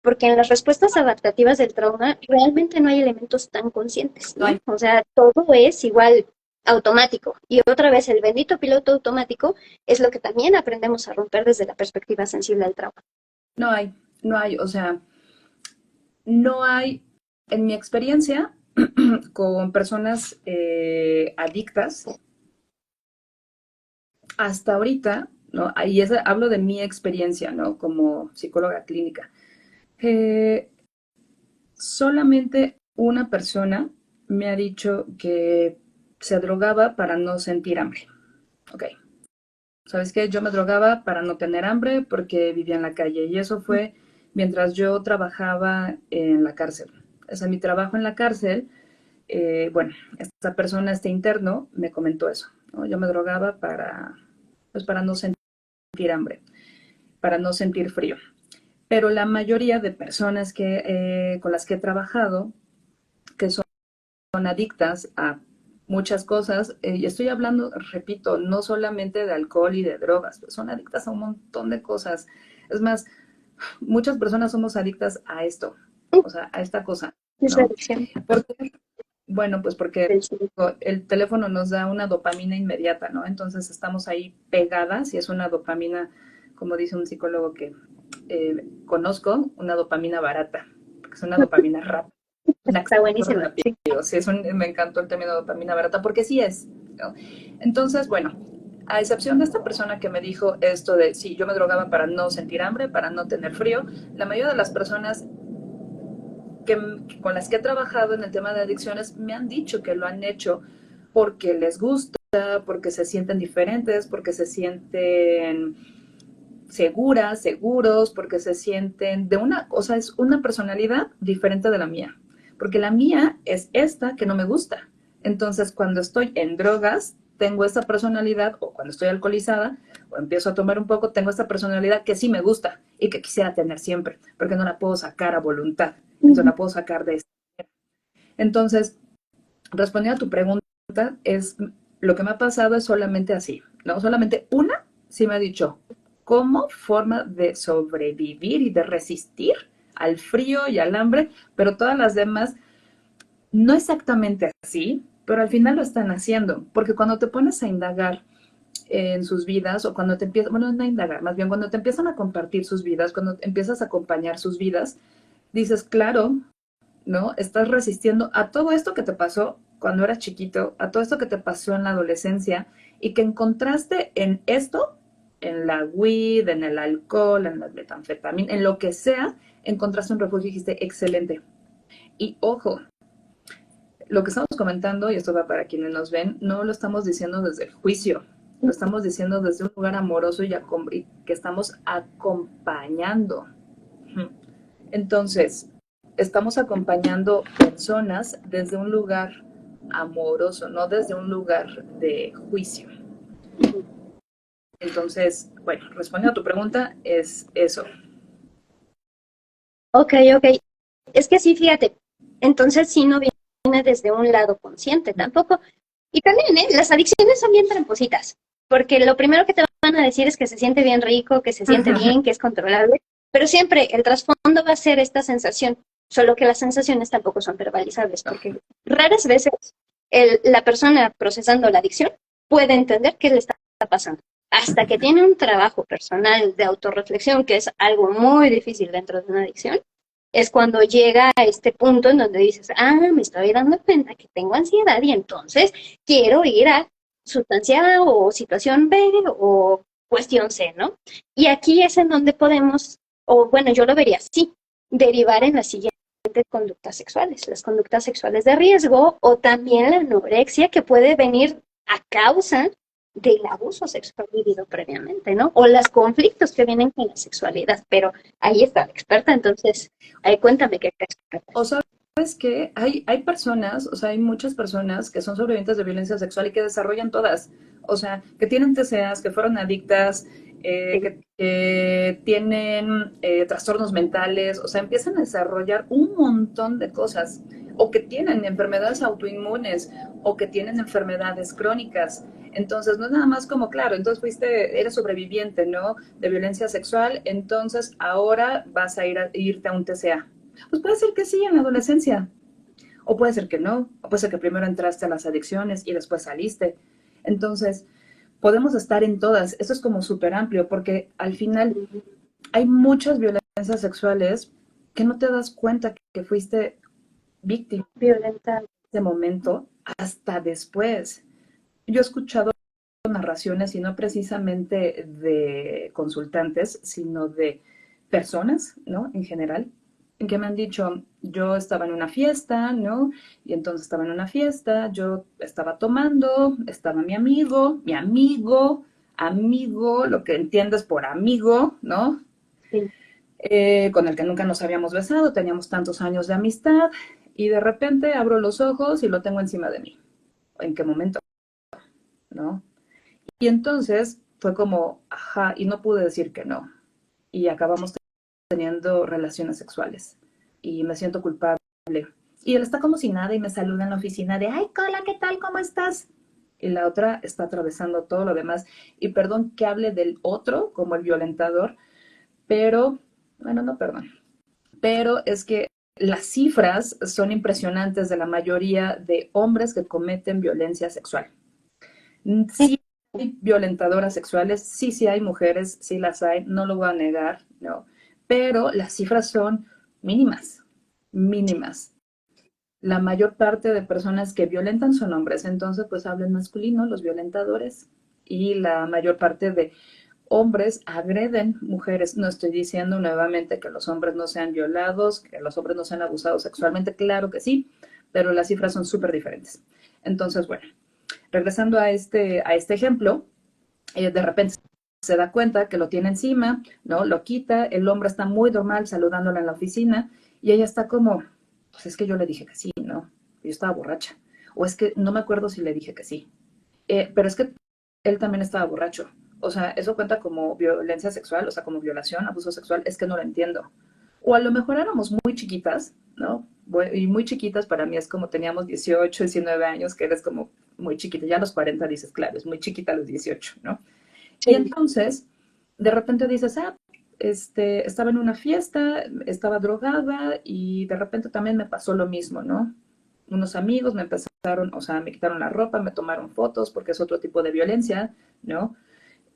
S2: Porque en las respuestas adaptativas del trauma realmente no hay elementos tan conscientes,
S1: No
S2: ¿no?
S1: hay,
S2: O sea, todo es igual automático. Y otra vez, el bendito piloto automático es lo que también aprendemos a romper desde la perspectiva sensible al trauma.
S1: no hay, no hay, o sea, no hay, en mi experiencia con personas adictas, hasta ahorita, ¿no? Ahí hablo de mi experiencia, ¿no? Como psicóloga clínica. Eh, Solamente una persona me ha dicho que se drogaba para no sentir hambre. Ok. ¿Sabes qué? Yo me drogaba para no tener hambre porque vivía en la calle y eso fue mientras yo trabajaba en la cárcel. O sea, mi trabajo en la cárcel, bueno, esta persona, este interno, me comentó eso, ¿no? Yo me drogaba pues para no sentir hambre, para no sentir frío. Pero la mayoría de personas con las que he trabajado adictas a muchas cosas, y estoy hablando, repito, no solamente de alcohol y de drogas, son adictas a un montón de cosas. Es más, muchas personas somos adictas a esto, o sea, a esta cosa,
S2: Es la
S1: ¿no?
S2: adicción
S1: ¿Por qué? Bueno, pues porque
S2: del celular.
S1: el teléfono nos da una dopamina inmediata, ¿no? Entonces estamos ahí pegadas y es una dopamina, como dice un psicólogo que conozco, una dopamina barata, porque es una dopamina rápida. La que
S2: Está
S1: corre
S2: buenísima. Sí.
S1: rápido, sí, me encantó el término dopamina barata, porque sí es, ¿no? Entonces, bueno, a excepción de esta persona que me dijo esto de si yo me drogaba para no sentir hambre, para no tener frío, la mayoría de las personas que, con las que he trabajado en el tema de adicciones me han dicho que lo han hecho porque les gusta, porque se sienten diferentes, porque se sienten seguras, seguros, porque se sienten de una, o sea, es una personalidad diferente de la mía, porque la mía es esta que no me gusta. Entonces, cuando estoy en drogas, tengo esta personalidad, o cuando estoy alcoholizada, o empiezo a tomar un poco, tengo esta personalidad que sí me gusta y que quisiera tener siempre, porque no la puedo sacar a voluntad, entonces la puedo sacar de esta manera. Entonces, respondiendo a tu pregunta, es lo que me ha pasado es solamente así, ¿no? Solamente una sí me ha dicho, como forma de sobrevivir y de resistir al frío y al hambre, pero todas las demás no exactamente así, pero al final lo están haciendo, porque cuando te pones a indagar en sus vidas o cuando te empiezan, bueno, no a indagar, más bien cuando te empiezan a compartir sus vidas, cuando empiezas a acompañar sus vidas, dices, claro, ¿no? Estás resistiendo a todo esto que te pasó cuando eras chiquito, a todo esto que te pasó en la adolescencia y que encontraste en esto, en la weed, en el alcohol, en la metanfetamina, en lo que sea, encontraste un refugio y dijiste, excelente. Y ojo, lo que estamos comentando, y esto va para quienes nos ven, no lo estamos diciendo desde el juicio, lo estamos diciendo desde un lugar amoroso y que estamos acompañando. Entonces, estamos acompañando personas desde un lugar amoroso, no desde un lugar de juicio. Entonces, bueno, respondiendo a tu pregunta, es eso.
S2: Ok, ok. Es que sí, fíjate, entonces sí no viene desde un lado consciente tampoco. Y también, ¿eh? Las adicciones son bien trampositas, porque lo primero que te van a decir es que se siente bien rico, que se siente bien, que es controlable, pero siempre el trasfondo va a ser esta sensación, solo que las sensaciones tampoco son verbalizables, porque raras veces la persona procesando la adicción puede entender qué le está pasando. Hasta que tiene un trabajo personal de autorreflexión, que es algo muy difícil dentro de una adicción, es cuando llega a este punto en donde dices, me estoy dando cuenta que tengo ansiedad y entonces quiero ir a sustancia A o situación B o cuestión C, ¿no? Y aquí es en donde podemos, o bueno, yo lo vería así, derivar en las siguientes conductas sexuales, las conductas sexuales de riesgo o también la anorexia que puede venir a causa del abuso sexual vivido previamente, ¿no? O los conflictos que vienen con la sexualidad, pero ahí está la experta, entonces, ahí cuéntame qué experta.
S1: O sabes que hay personas, o sea, hay muchas personas que son sobrevivientes de violencia sexual y que desarrollan todas, o sea, que tienen TCAs, que fueron adictas,
S2: Sí.
S1: que tienen trastornos mentales, o sea, empiezan a desarrollar un montón de cosas, o que tienen enfermedades autoinmunes, o que tienen enfermedades crónicas. Entonces, no es nada más como, claro, entonces eres sobreviviente, ¿no? De violencia sexual, entonces ahora vas a irte a un TCA. Pues puede ser que sí en la adolescencia, o puede ser que no, o puede ser que primero entraste a las adicciones y después saliste. Entonces, podemos estar en todas. Esto es como súper amplio, porque al final hay muchas violencias sexuales que no te das cuenta que fuiste víctima
S2: Violenta.
S1: de momento hasta después. Yo he escuchado narraciones y no precisamente de consultantes, sino de personas, ¿no? En general, en que me han dicho, yo estaba en una fiesta, ¿no? Y entonces estaba en una fiesta, yo estaba tomando, estaba amigo, lo que entiendes por amigo, ¿no?
S2: Sí.
S1: Con el que nunca nos habíamos besado, teníamos tantos años de amistad, y de repente abro los ojos y lo tengo encima de mí. ¿En qué momento? ¿No? Y entonces fue como, ajá, y no pude decir que no. Y acabamos teniendo relaciones sexuales. Y me siento culpable. Y él está como si nada y me saluda en la oficina de, ay, Cola, ¿qué tal? ¿Cómo estás? Y la otra está atravesando todo lo demás. Y perdón que hable del otro como el violentador, pero, bueno, no, perdón. Pero es que las cifras son impresionantes de la mayoría de hombres que cometen violencia sexual.
S2: Sí,
S1: Sí hay violentadoras sexuales, sí, sí hay mujeres, sí las hay, no lo voy a negar, no. Pero las cifras son mínimas, mínimas. La mayor parte de personas que violentan son hombres, entonces pues hablan masculino los violentadores y la mayor parte de hombres agreden mujeres. No estoy diciendo nuevamente que los hombres no sean violados, que los hombres no sean abusados sexualmente, claro que sí, pero las cifras son súper diferentes. Entonces, bueno, regresando a este ejemplo, de repente se da cuenta que lo tiene encima, ¿no? Lo quita, el hombre está muy normal saludándola en la oficina y ella está como, pues es que yo le dije que sí, ¿no? Yo estaba borracha. O es que no me acuerdo si le dije que sí. Pero es que él también estaba borracho. O sea, eso cuenta como violencia sexual, o sea, como violación, abuso sexual, es que no lo entiendo. O a lo mejor éramos muy chiquitas, ¿no? Y muy chiquitas para mí es como teníamos 18, 19 años, que eres como muy chiquita. Ya a los 40 dices, claro, es muy chiquita a los 18, ¿no? Y
S2: sí,
S1: entonces, de repente dices, estaba en una fiesta, estaba drogada y de repente también me pasó lo mismo, ¿no? Unos amigos me empezaron, o sea, me quitaron la ropa, me tomaron fotos, porque es otro tipo de violencia, ¿no?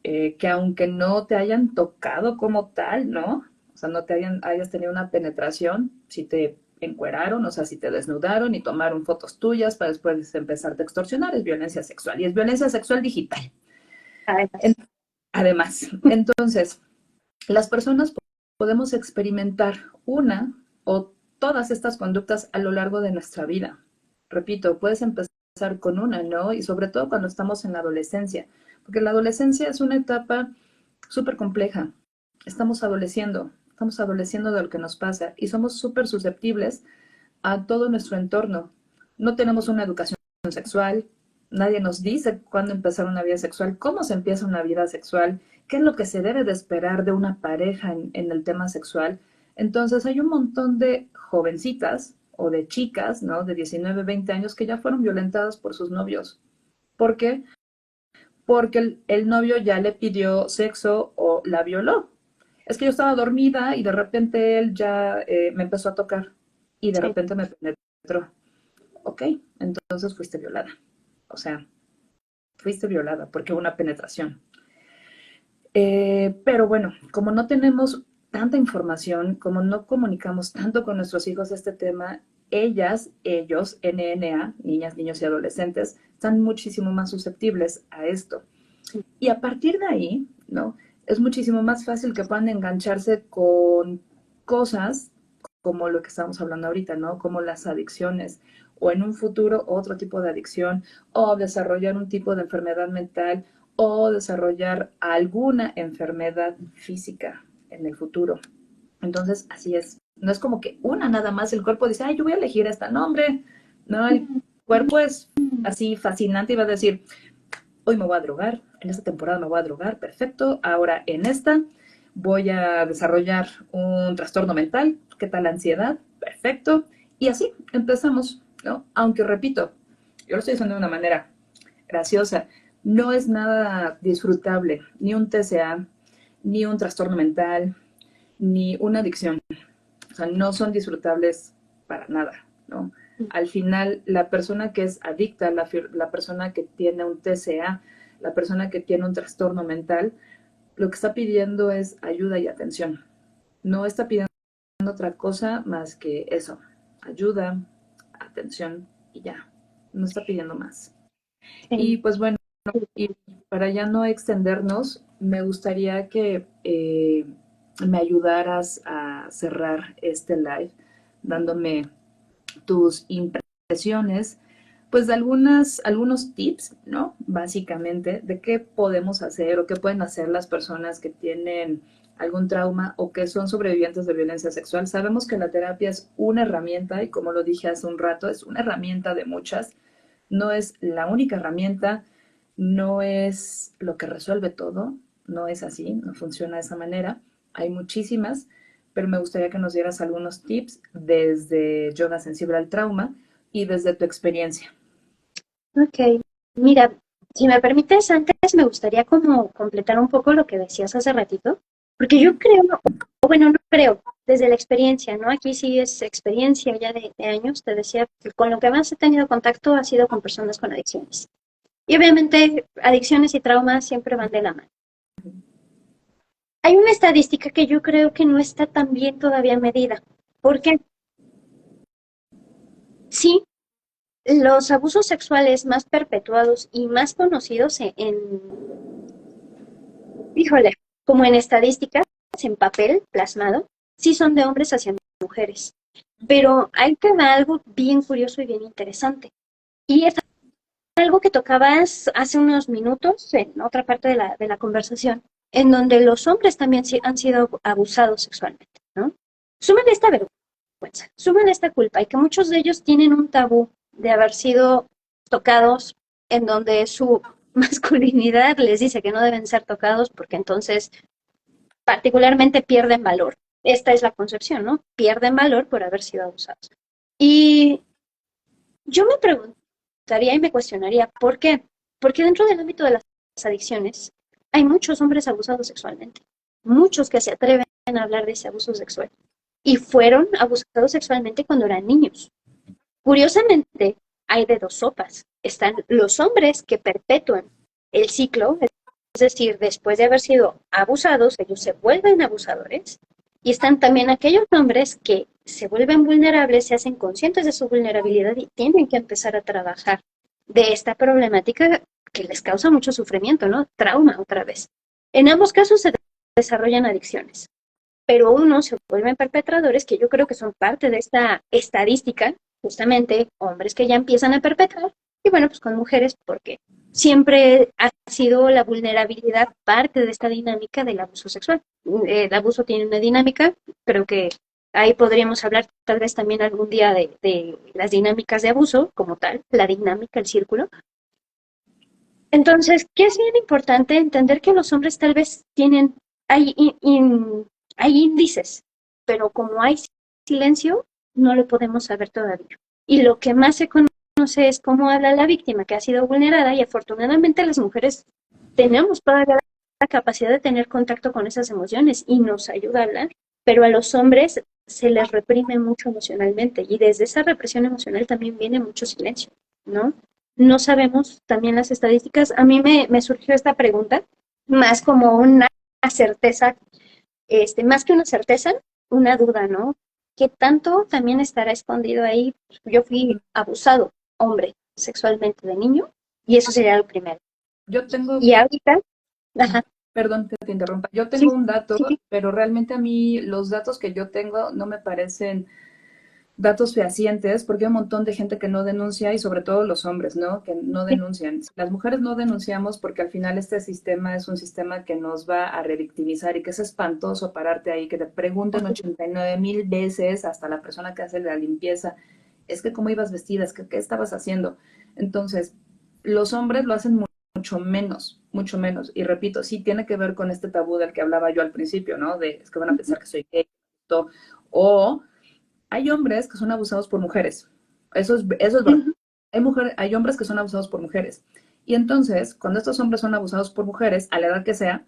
S1: Que aunque no te hayan tocado como tal, ¿no? O sea, no te hayas tenido una penetración, si te encueraron, o sea, si te desnudaron y tomaron fotos tuyas para después empezarte a extorsionar, es violencia sexual y es violencia sexual digital.
S2: además.
S1: Además, entonces, las personas podemos experimentar una o todas estas conductas a lo largo de nuestra vida. Repito, puedes empezar con una, ¿no? Y sobre todo cuando estamos en la adolescencia, porque la adolescencia es una etapa súper compleja. Estamos adoleciendo de lo que nos pasa y somos súper susceptibles a todo nuestro entorno. No tenemos una educación sexual, nadie nos dice cuándo empezar una vida sexual, cómo se empieza una vida sexual, qué es lo que se debe de esperar de una pareja en el tema sexual. Entonces hay un montón de jovencitas o de chicas, ¿no? De 19, 20 años que ya fueron violentadas por sus novios. ¿Por qué? Porque el novio ya le pidió sexo o la violó. Es que yo estaba dormida y de repente él ya me empezó a tocar y de
S2: Sí,
S1: repente me penetró. Ok, entonces fuiste violada. O sea, fuiste violada porque hubo una penetración. Pero bueno, como no tenemos tanta información, como no comunicamos tanto con nuestros hijos este tema, ellas, ellos, NNA, niñas, niños y adolescentes, están muchísimo más susceptibles a esto. Y a partir de ahí, ¿no? Es muchísimo más fácil que puedan engancharse con cosas como lo que estamos hablando ahorita, ¿no? Como las adicciones o en un futuro otro tipo de adicción o desarrollar un tipo de enfermedad mental o desarrollar alguna enfermedad física en el futuro. Entonces, así es. No es como que una nada más el cuerpo dice, ay, yo voy a elegir esta nombre. No, el cuerpo es así fascinante y va a decir, hoy me voy a drogar, en esta temporada me voy a drogar, perfecto. Ahora en esta voy a desarrollar un trastorno mental, ¿qué tal la ansiedad? Perfecto. Y así empezamos, ¿no? Aunque repito, yo lo estoy diciendo de una manera graciosa, no es nada disfrutable, ni un TCA, ni un trastorno mental, ni una adicción. O sea, no son disfrutables para nada, ¿no? Al final, la persona que es adicta, la persona que tiene un TCA, la persona que tiene un trastorno mental, lo que está pidiendo es ayuda y atención. No está pidiendo otra cosa más que eso, ayuda, atención y ya. No está pidiendo más. Y
S2: sí.
S1: pues bueno, y para ya no extendernos, me gustaría que me ayudaras a cerrar este live dándome tus impresiones, pues de algunos tips, ¿no? Básicamente, de qué podemos hacer o qué pueden hacer las personas que tienen algún trauma o que son sobrevivientes de violencia sexual. Sabemos que la terapia es una herramienta y como lo dije hace un rato, es una herramienta de muchas. No es la única herramienta, no es lo que resuelve todo, no es así, no funciona de esa manera. Hay muchísimas, pero me gustaría que nos dieras algunos tips desde Yoga Sensible al Trauma y desde tu experiencia.
S2: Ok, mira, si me permites, antes me gustaría como completar un poco lo que decías hace ratito, porque yo creo, o bueno, no creo, desde la experiencia, ¿no? Aquí sí es experiencia ya de años, te decía, que con lo que más he tenido contacto ha sido con personas con adicciones. Y obviamente adicciones y traumas siempre van de la mano. Hay una estadística que yo creo que no está tan bien todavía medida, porque sí, los abusos sexuales más perpetuados y más conocidos híjole, como en estadísticas, en papel plasmado, sí son de hombres hacia mujeres. Pero ahí te da algo bien curioso y bien interesante. Y es algo que tocabas hace unos minutos en otra parte de la conversación, en donde los hombres también han sido abusados sexualmente, ¿no? Súmale esta vergüenza, súmale esta culpa y que muchos de ellos tienen un tabú de haber sido tocados en donde su masculinidad les dice que no deben ser tocados porque entonces particularmente pierden valor. Esta es la concepción, ¿no? Pierden valor por haber sido abusados. Y yo me preguntaría y me cuestionaría, ¿por qué? Porque dentro del ámbito de las adicciones hay muchos hombres abusados sexualmente, muchos que se atreven a hablar de ese abuso sexual y fueron abusados sexualmente cuando eran niños. Curiosamente, hay de dos sopas. Están los hombres que perpetúan el ciclo, es decir, después de haber sido abusados, ellos se vuelven abusadores. Y están también aquellos hombres que se vuelven vulnerables, se hacen conscientes de su vulnerabilidad y tienen que empezar a trabajar de esta problemática que les causa mucho sufrimiento, ¿no? Trauma otra vez. En ambos casos se desarrollan adicciones, pero unos se vuelven perpetradores, que yo creo que son parte de esta estadística, justamente hombres que ya empiezan a perpetrar, y bueno, pues con mujeres, porque siempre ha sido la vulnerabilidad parte de esta dinámica del abuso sexual. El abuso tiene una dinámica, creo que ahí podríamos hablar tal vez también algún día de las dinámicas de abuso como tal, la dinámica, el círculo. Entonces, ¿qué es bien importante? Entender que los hombres tal vez tienen, hay, hay índices, pero como hay silencio, no lo podemos saber todavía. Y lo que más se conoce es cómo habla la víctima que ha sido vulnerada y afortunadamente las mujeres tenemos todavía la capacidad de tener contacto con esas emociones y nos ayuda a hablar, pero a los hombres se les reprime mucho emocionalmente y desde esa represión emocional también viene mucho silencio, ¿no? No sabemos también las estadísticas. A mí me surgió esta pregunta más como una certeza, más que una certeza, una duda, ¿no? ¿Qué tanto también estará escondido ahí? Yo fui abusado, hombre, sexualmente de niño, y eso sería lo primero.
S1: Yo tengo,
S2: Y ahorita, ajá,
S1: perdón que te interrumpa, yo
S2: sí,
S1: tengo un dato,
S2: sí, sí,
S1: pero realmente a mí los datos que yo tengo no me parecen datos fehacientes porque hay un montón de gente que no denuncia y sobre todo los hombres, ¿no? Que no
S2: sí,
S1: denuncian. Si las mujeres no denunciamos porque al final este sistema es un sistema que nos va a revictimizar y que es espantoso pararte ahí, que te pregunten 89,000 veces hasta la persona que hace la limpieza, es que cómo ibas vestida, es que qué estabas haciendo. Entonces, los hombres lo hacen mucho menos, mucho menos. Y repito, sí tiene que ver con este tabú del que hablaba yo al principio, ¿no? De es que van a pensar que soy gay, o hay hombres que son abusados por mujeres. Eso es verdad.
S2: ujú,
S1: Hay hombres que son abusados por mujeres. Y entonces, cuando estos hombres son abusados por mujeres, a la edad que sea,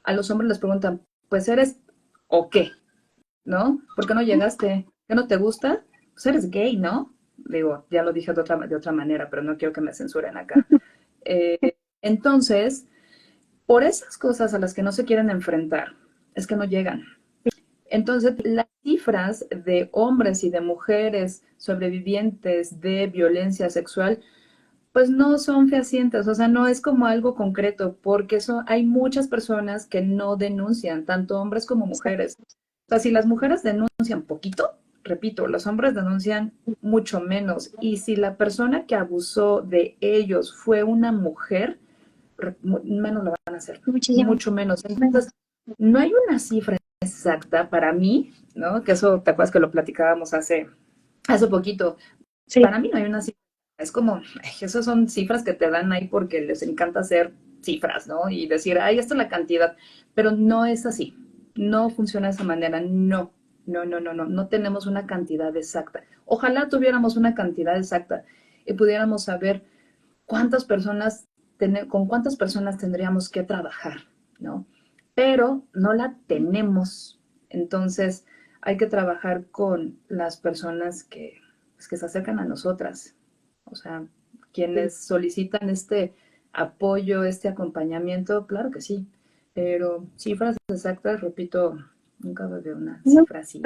S1: a los hombres les preguntan, pues eres o qué, ¿no? ¿Por qué no llegaste? ¿Qué no te gusta? Pues eres gay, ¿no? Digo, ya lo dije de otra manera, pero no quiero que me censuren acá. Entonces, por esas cosas a las que no se quieren enfrentar, es que no llegan. Entonces, las cifras de hombres y de mujeres sobrevivientes de violencia sexual, pues no son fehacientes, o sea, no es como algo concreto, porque hay muchas personas que no denuncian, tanto hombres como mujeres. O sea, si las mujeres denuncian poquito, repito, los hombres denuncian mucho menos. Y si la persona que abusó de ellos fue una mujer, menos lo van a hacer,
S2: muchísimo.
S1: mucho menos. Entonces, no hay una cifra exacta para mí, ¿no? Que eso, ¿te acuerdas que lo platicábamos hace poquito?
S2: Sí,
S1: Para mí no hay una cifra. Es como, ay, esas son cifras que te dan ahí porque les encanta hacer cifras, ¿no? Y decir, ay, esta es la cantidad. Pero no es así. No funciona de esa manera. No, No tenemos una cantidad exacta. Ojalá tuviéramos una cantidad exacta y pudiéramos saber con cuántas personas tendríamos que trabajar, ¿no? Pero no la tenemos. Entonces hay que trabajar con las personas que, pues, que se acercan a nosotras. O sea, quienes solicitan este apoyo, este acompañamiento, claro que sí. Pero cifras exactas, repito, nunca veo una
S2: No,
S1: cifra así.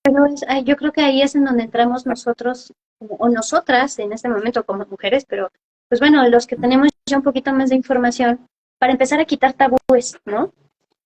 S2: pero yo creo que ahí es en donde entramos nosotros o nosotras en este momento como mujeres, pero pues bueno, los que tenemos ya un poquito más de información para empezar a quitar tabúes, ¿no?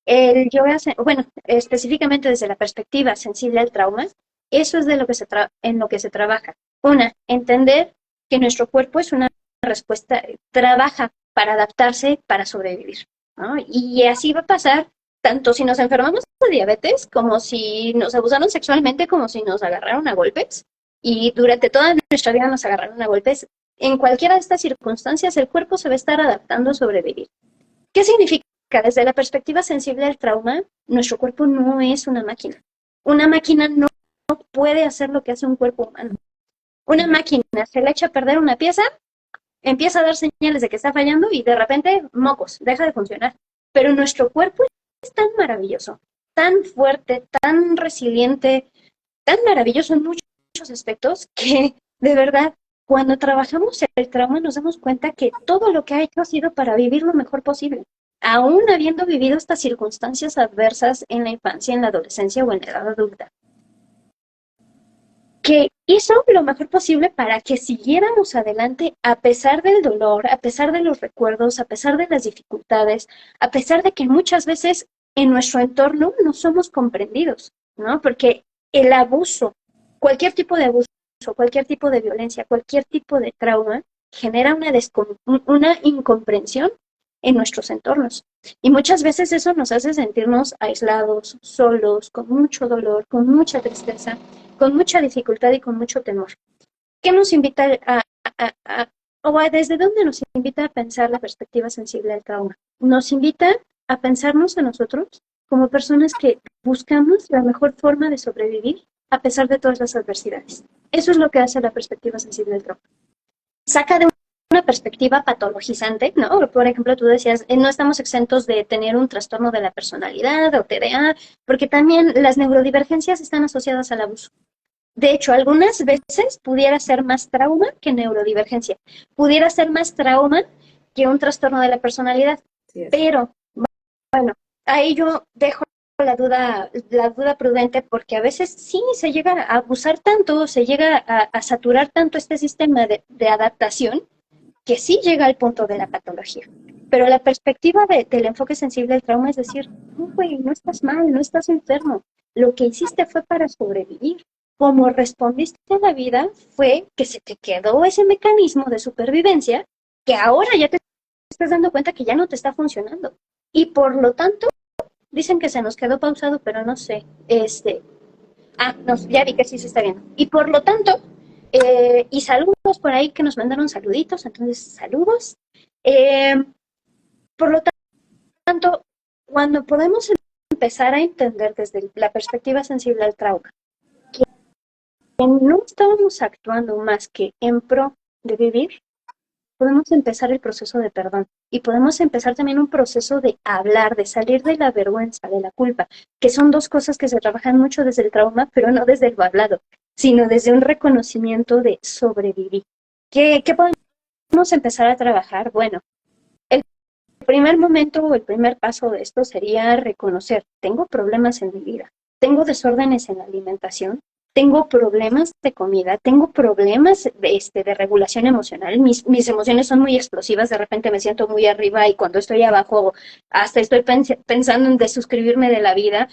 S2: El yoga, bueno, específicamente desde la perspectiva sensible al trauma, eso es de lo que en lo que se trabaja. Una, entender que nuestro cuerpo es una respuesta, trabaja para adaptarse, para sobrevivir, ¿no? Y así va a pasar tanto si nos enfermamos de diabetes, como si nos abusaron sexualmente, como si nos agarraron a golpes. Y durante toda nuestra vida nos agarraron a golpes. En cualquiera de estas circunstancias, el cuerpo se va a estar adaptando a sobrevivir. ¿Qué significa? Desde la perspectiva sensible al trauma, nuestro cuerpo no es una máquina. Una máquina no puede hacer lo que hace un cuerpo humano. Una máquina se le echa a perder una pieza, empieza a dar señales de que está fallando y de repente, mocos, deja de funcionar. Pero nuestro cuerpo es tan maravilloso, tan fuerte, tan resiliente, tan maravilloso en muchos aspectos que de verdad cuando trabajamos el trauma nos damos cuenta que todo lo que ha hecho ha sido para vivir lo mejor posible, aún habiendo vivido estas circunstancias adversas en la infancia, en la adolescencia o en la edad adulta, que hizo lo mejor posible para que siguiéramos adelante a pesar del dolor, a pesar de los recuerdos, a pesar de las dificultades, a pesar de que muchas veces en nuestro entorno no somos comprendidos, ¿no? Porque el abuso, cualquier tipo de abuso, cualquier tipo de violencia, cualquier tipo de trauma, genera una incomprensión en nuestros entornos. Y muchas veces eso nos hace sentirnos aislados, solos, con mucho dolor, con mucha tristeza, con mucha dificultad y con mucho temor. ¿Qué nos invita o desde dónde nos invita a pensar la perspectiva sensible al trauma? Nos invita a pensarnos a nosotros como personas que buscamos la mejor forma de sobrevivir a pesar de todas las adversidades. Eso es lo que hace la perspectiva sensible al trauma. Saca de una perspectiva patologizante, ¿no? Por ejemplo, tú decías, no estamos exentos de tener un trastorno de la personalidad o TDA, porque también las neurodivergencias están asociadas al abuso. De hecho, algunas veces pudiera ser más trauma que neurodivergencia. Pudiera ser más trauma que un trastorno de la personalidad. Pero, bueno, ahí yo dejo la duda prudente porque a veces sí se llega a abusar tanto, se llega a saturar tanto este sistema de adaptación que sí llega al punto de la patología. Pero la perspectiva del enfoque sensible al trauma es decir, no, güey, no estás mal, no estás enfermo. Lo que hiciste fue para sobrevivir. Como respondiste a la vida fue que se te quedó ese mecanismo de supervivencia que ahora ya te estás dando cuenta que ya no te está funcionando. Y por lo tanto, dicen que se nos quedó pausado, pero no sé. No, ya vi que sí se está viendo. Y por lo tanto, y saludos por ahí que nos mandaron saluditos, entonces saludos. Por lo tanto, cuando podemos empezar a entender desde la perspectiva sensible al trauma, que no estábamos actuando más que en pro de vivir, podemos empezar el proceso de perdón y podemos empezar también un proceso de hablar, de salir de la vergüenza, de la culpa, que son dos cosas que se trabajan mucho desde el trauma, pero no desde lo hablado, sino desde un reconocimiento de sobrevivir. ¿Qué podemos empezar a trabajar? Bueno, el primer momento o el primer paso de esto sería reconocer, tengo problemas en mi vida, tengo desórdenes en la alimentación, tengo problemas de comida, tengo problemas de regulación emocional, mis emociones son muy explosivas, de repente me siento muy arriba y cuando estoy abajo hasta estoy pensando en desuscribirme de la vida,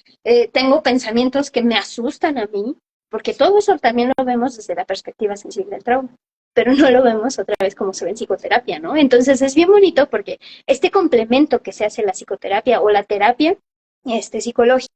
S2: tengo pensamientos que me asustan a mí, porque todo eso también lo vemos desde la perspectiva sensible al trauma, pero no lo vemos otra vez como se ve en psicoterapia, ¿no? Entonces es bien bonito porque este complemento que se hace la psicoterapia o la terapia psicológica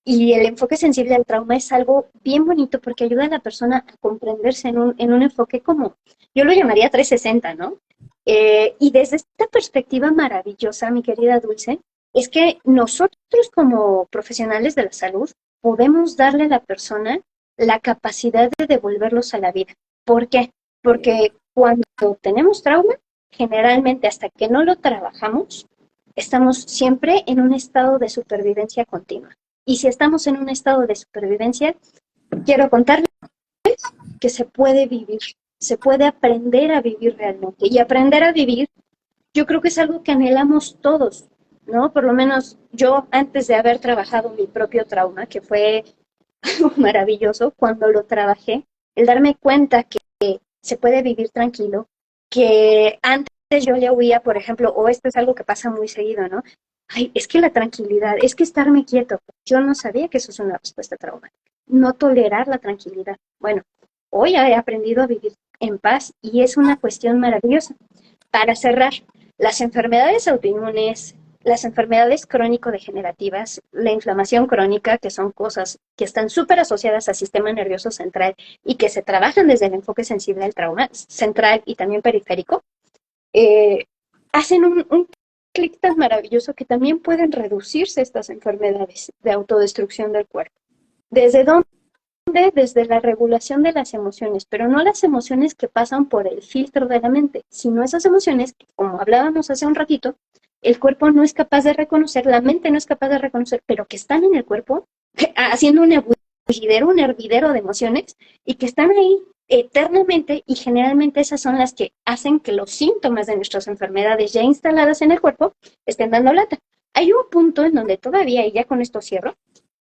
S2: y el enfoque sensible al trauma es algo bien bonito porque ayuda a la persona a comprenderse en un enfoque como, yo lo llamaría 360, ¿no? Y desde esta perspectiva maravillosa, mi querida Dulce, es que nosotros como profesionales de la salud podemos darle a la persona la capacidad de devolverlos a la vida. ¿Por qué? Porque cuando tenemos trauma, generalmente hasta que no lo trabajamos, estamos siempre en un estado de supervivencia continua. Y si estamos en un estado de supervivencia, quiero contarles que se puede vivir, se puede aprender a vivir realmente. Y aprender a vivir, yo creo que es algo que anhelamos todos, ¿no? Por lo menos yo, antes de haber trabajado mi propio trauma, que fue maravilloso cuando lo trabajé, el darme cuenta que se puede vivir tranquilo, que antes yo le huía, por ejemplo, o esto es algo que pasa muy seguido, ¿no? Ay, es que la tranquilidad, es que estarme quieto. Yo no sabía que eso es una respuesta traumática. No tolerar la tranquilidad. Bueno, hoy he aprendido a vivir en paz y es una cuestión maravillosa. Para cerrar, las enfermedades autoinmunes, las enfermedades crónico-degenerativas, la inflamación crónica, que son cosas que están súper asociadas al sistema nervioso central y que se trabajan desde el enfoque sensible al trauma central y también periférico, hacen un clic tan maravilloso que también pueden reducirse estas enfermedades de autodestrucción del cuerpo. ¿Desde dónde? Desde la regulación de las emociones, pero no las emociones que pasan por el filtro de la mente, sino esas emociones que, como hablábamos hace un ratito, el cuerpo no es capaz de reconocer, la mente no es capaz de reconocer, pero que están en el cuerpo haciendo un hervidero de emociones y que están ahí eternamente y generalmente esas son las que hacen que los síntomas de nuestras enfermedades ya instaladas en el cuerpo estén dando lata. Hay un punto en donde todavía, y ya con esto cierro,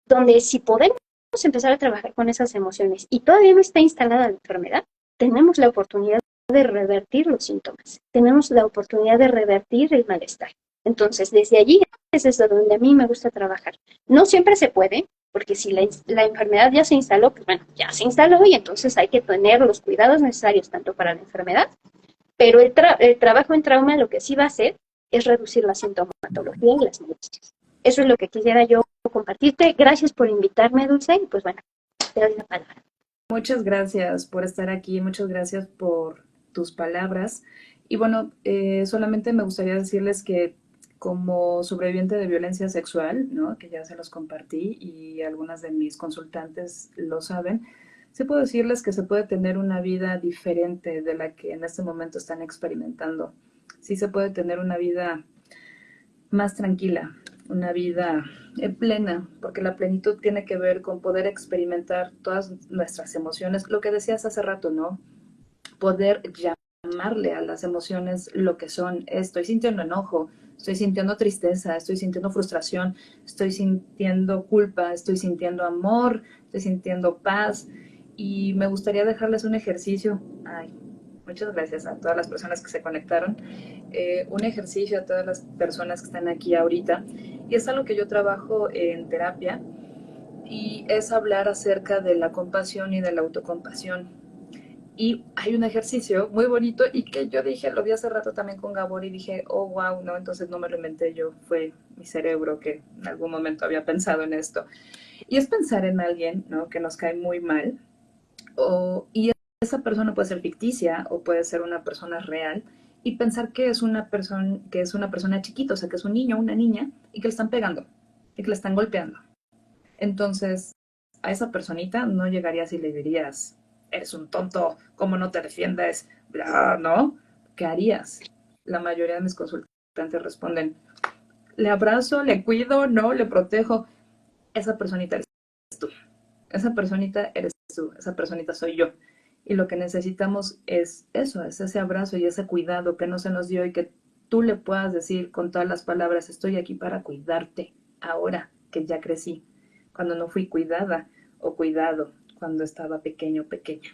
S2: donde si podemos empezar a trabajar con esas emociones y todavía no está instalada la enfermedad, tenemos la oportunidad de revertir los síntomas, tenemos la oportunidad de revertir el malestar. Entonces, desde allí es desde donde a mí me gusta trabajar. No siempre se puede, porque si la enfermedad ya se instaló, pues bueno, ya se instaló y entonces hay que tener los cuidados necesarios tanto para la enfermedad, pero el trabajo en trauma lo que sí va a hacer es reducir la sintomatología y las molestias. Eso es lo que quisiera yo compartirte. Gracias por invitarme, Dulce, y pues bueno, te doy la palabra.
S1: Muchas gracias por estar aquí, muchas gracias por tus palabras. Y bueno, solamente me gustaría decirles que como sobreviviente de violencia sexual, ¿no? Que ya se los compartí y algunas de mis consultantes lo saben, sí puedo decirles que se puede tener una vida diferente de la que en este momento están experimentando. Sí se puede tener una vida más tranquila, una vida plena, porque la plenitud tiene que ver con poder experimentar todas nuestras emociones, lo que decías hace rato, ¿no? Poder llamarle a las emociones lo que son. Estoy sintiendo enojo, estoy sintiendo tristeza, estoy sintiendo frustración, estoy sintiendo culpa, estoy sintiendo amor, estoy sintiendo paz. Y me gustaría dejarles un ejercicio. Ay, muchas gracias a todas las personas que se conectaron. Un ejercicio a todas las personas que están aquí ahorita. Y es algo que yo trabajo en terapia y es hablar acerca de la compasión y de la autocompasión. Y hay un ejercicio muy bonito y que yo dije, lo vi hace rato también con Gabor y dije, oh, wow, no, entonces no me lo inventé yo, fue mi cerebro que en algún momento había pensado en esto. Y es pensar en alguien, ¿no? Que nos cae muy mal y esa persona puede ser ficticia o puede ser una persona real y pensar que es una persona chiquita, o sea, que es un niño o una niña y que le están pegando y que le están golpeando. Entonces, a esa personita no llegarías y le dirías, eres un tonto, ¿cómo no te defiendes? Bla, ¿no? ¿Qué harías? La mayoría de mis consultantes responden, le abrazo, le cuido, no, le protejo. Esa personita eres tú. Esa personita eres tú. Esa personita soy yo. Y lo que necesitamos es eso, es ese abrazo y ese cuidado que no se nos dio y que tú le puedas decir con todas las palabras, estoy aquí para cuidarte ahora que ya crecí, cuando no fui cuidada o cuidado, cuando estaba pequeño o pequeña.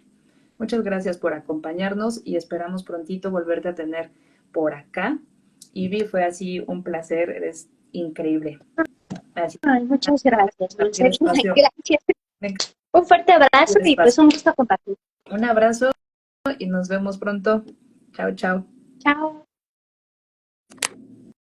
S1: Muchas gracias por acompañarnos y esperamos prontito volverte a tener por acá. Ivy, fue así un placer, eres increíble. Gracias.
S2: Ay, muchas gracias, Dulce.
S1: Espacio.
S2: Gracias. Un fuerte abrazo y pues un gusto compartir.
S1: Un abrazo y nos vemos pronto. Chao, chao.
S2: Chao.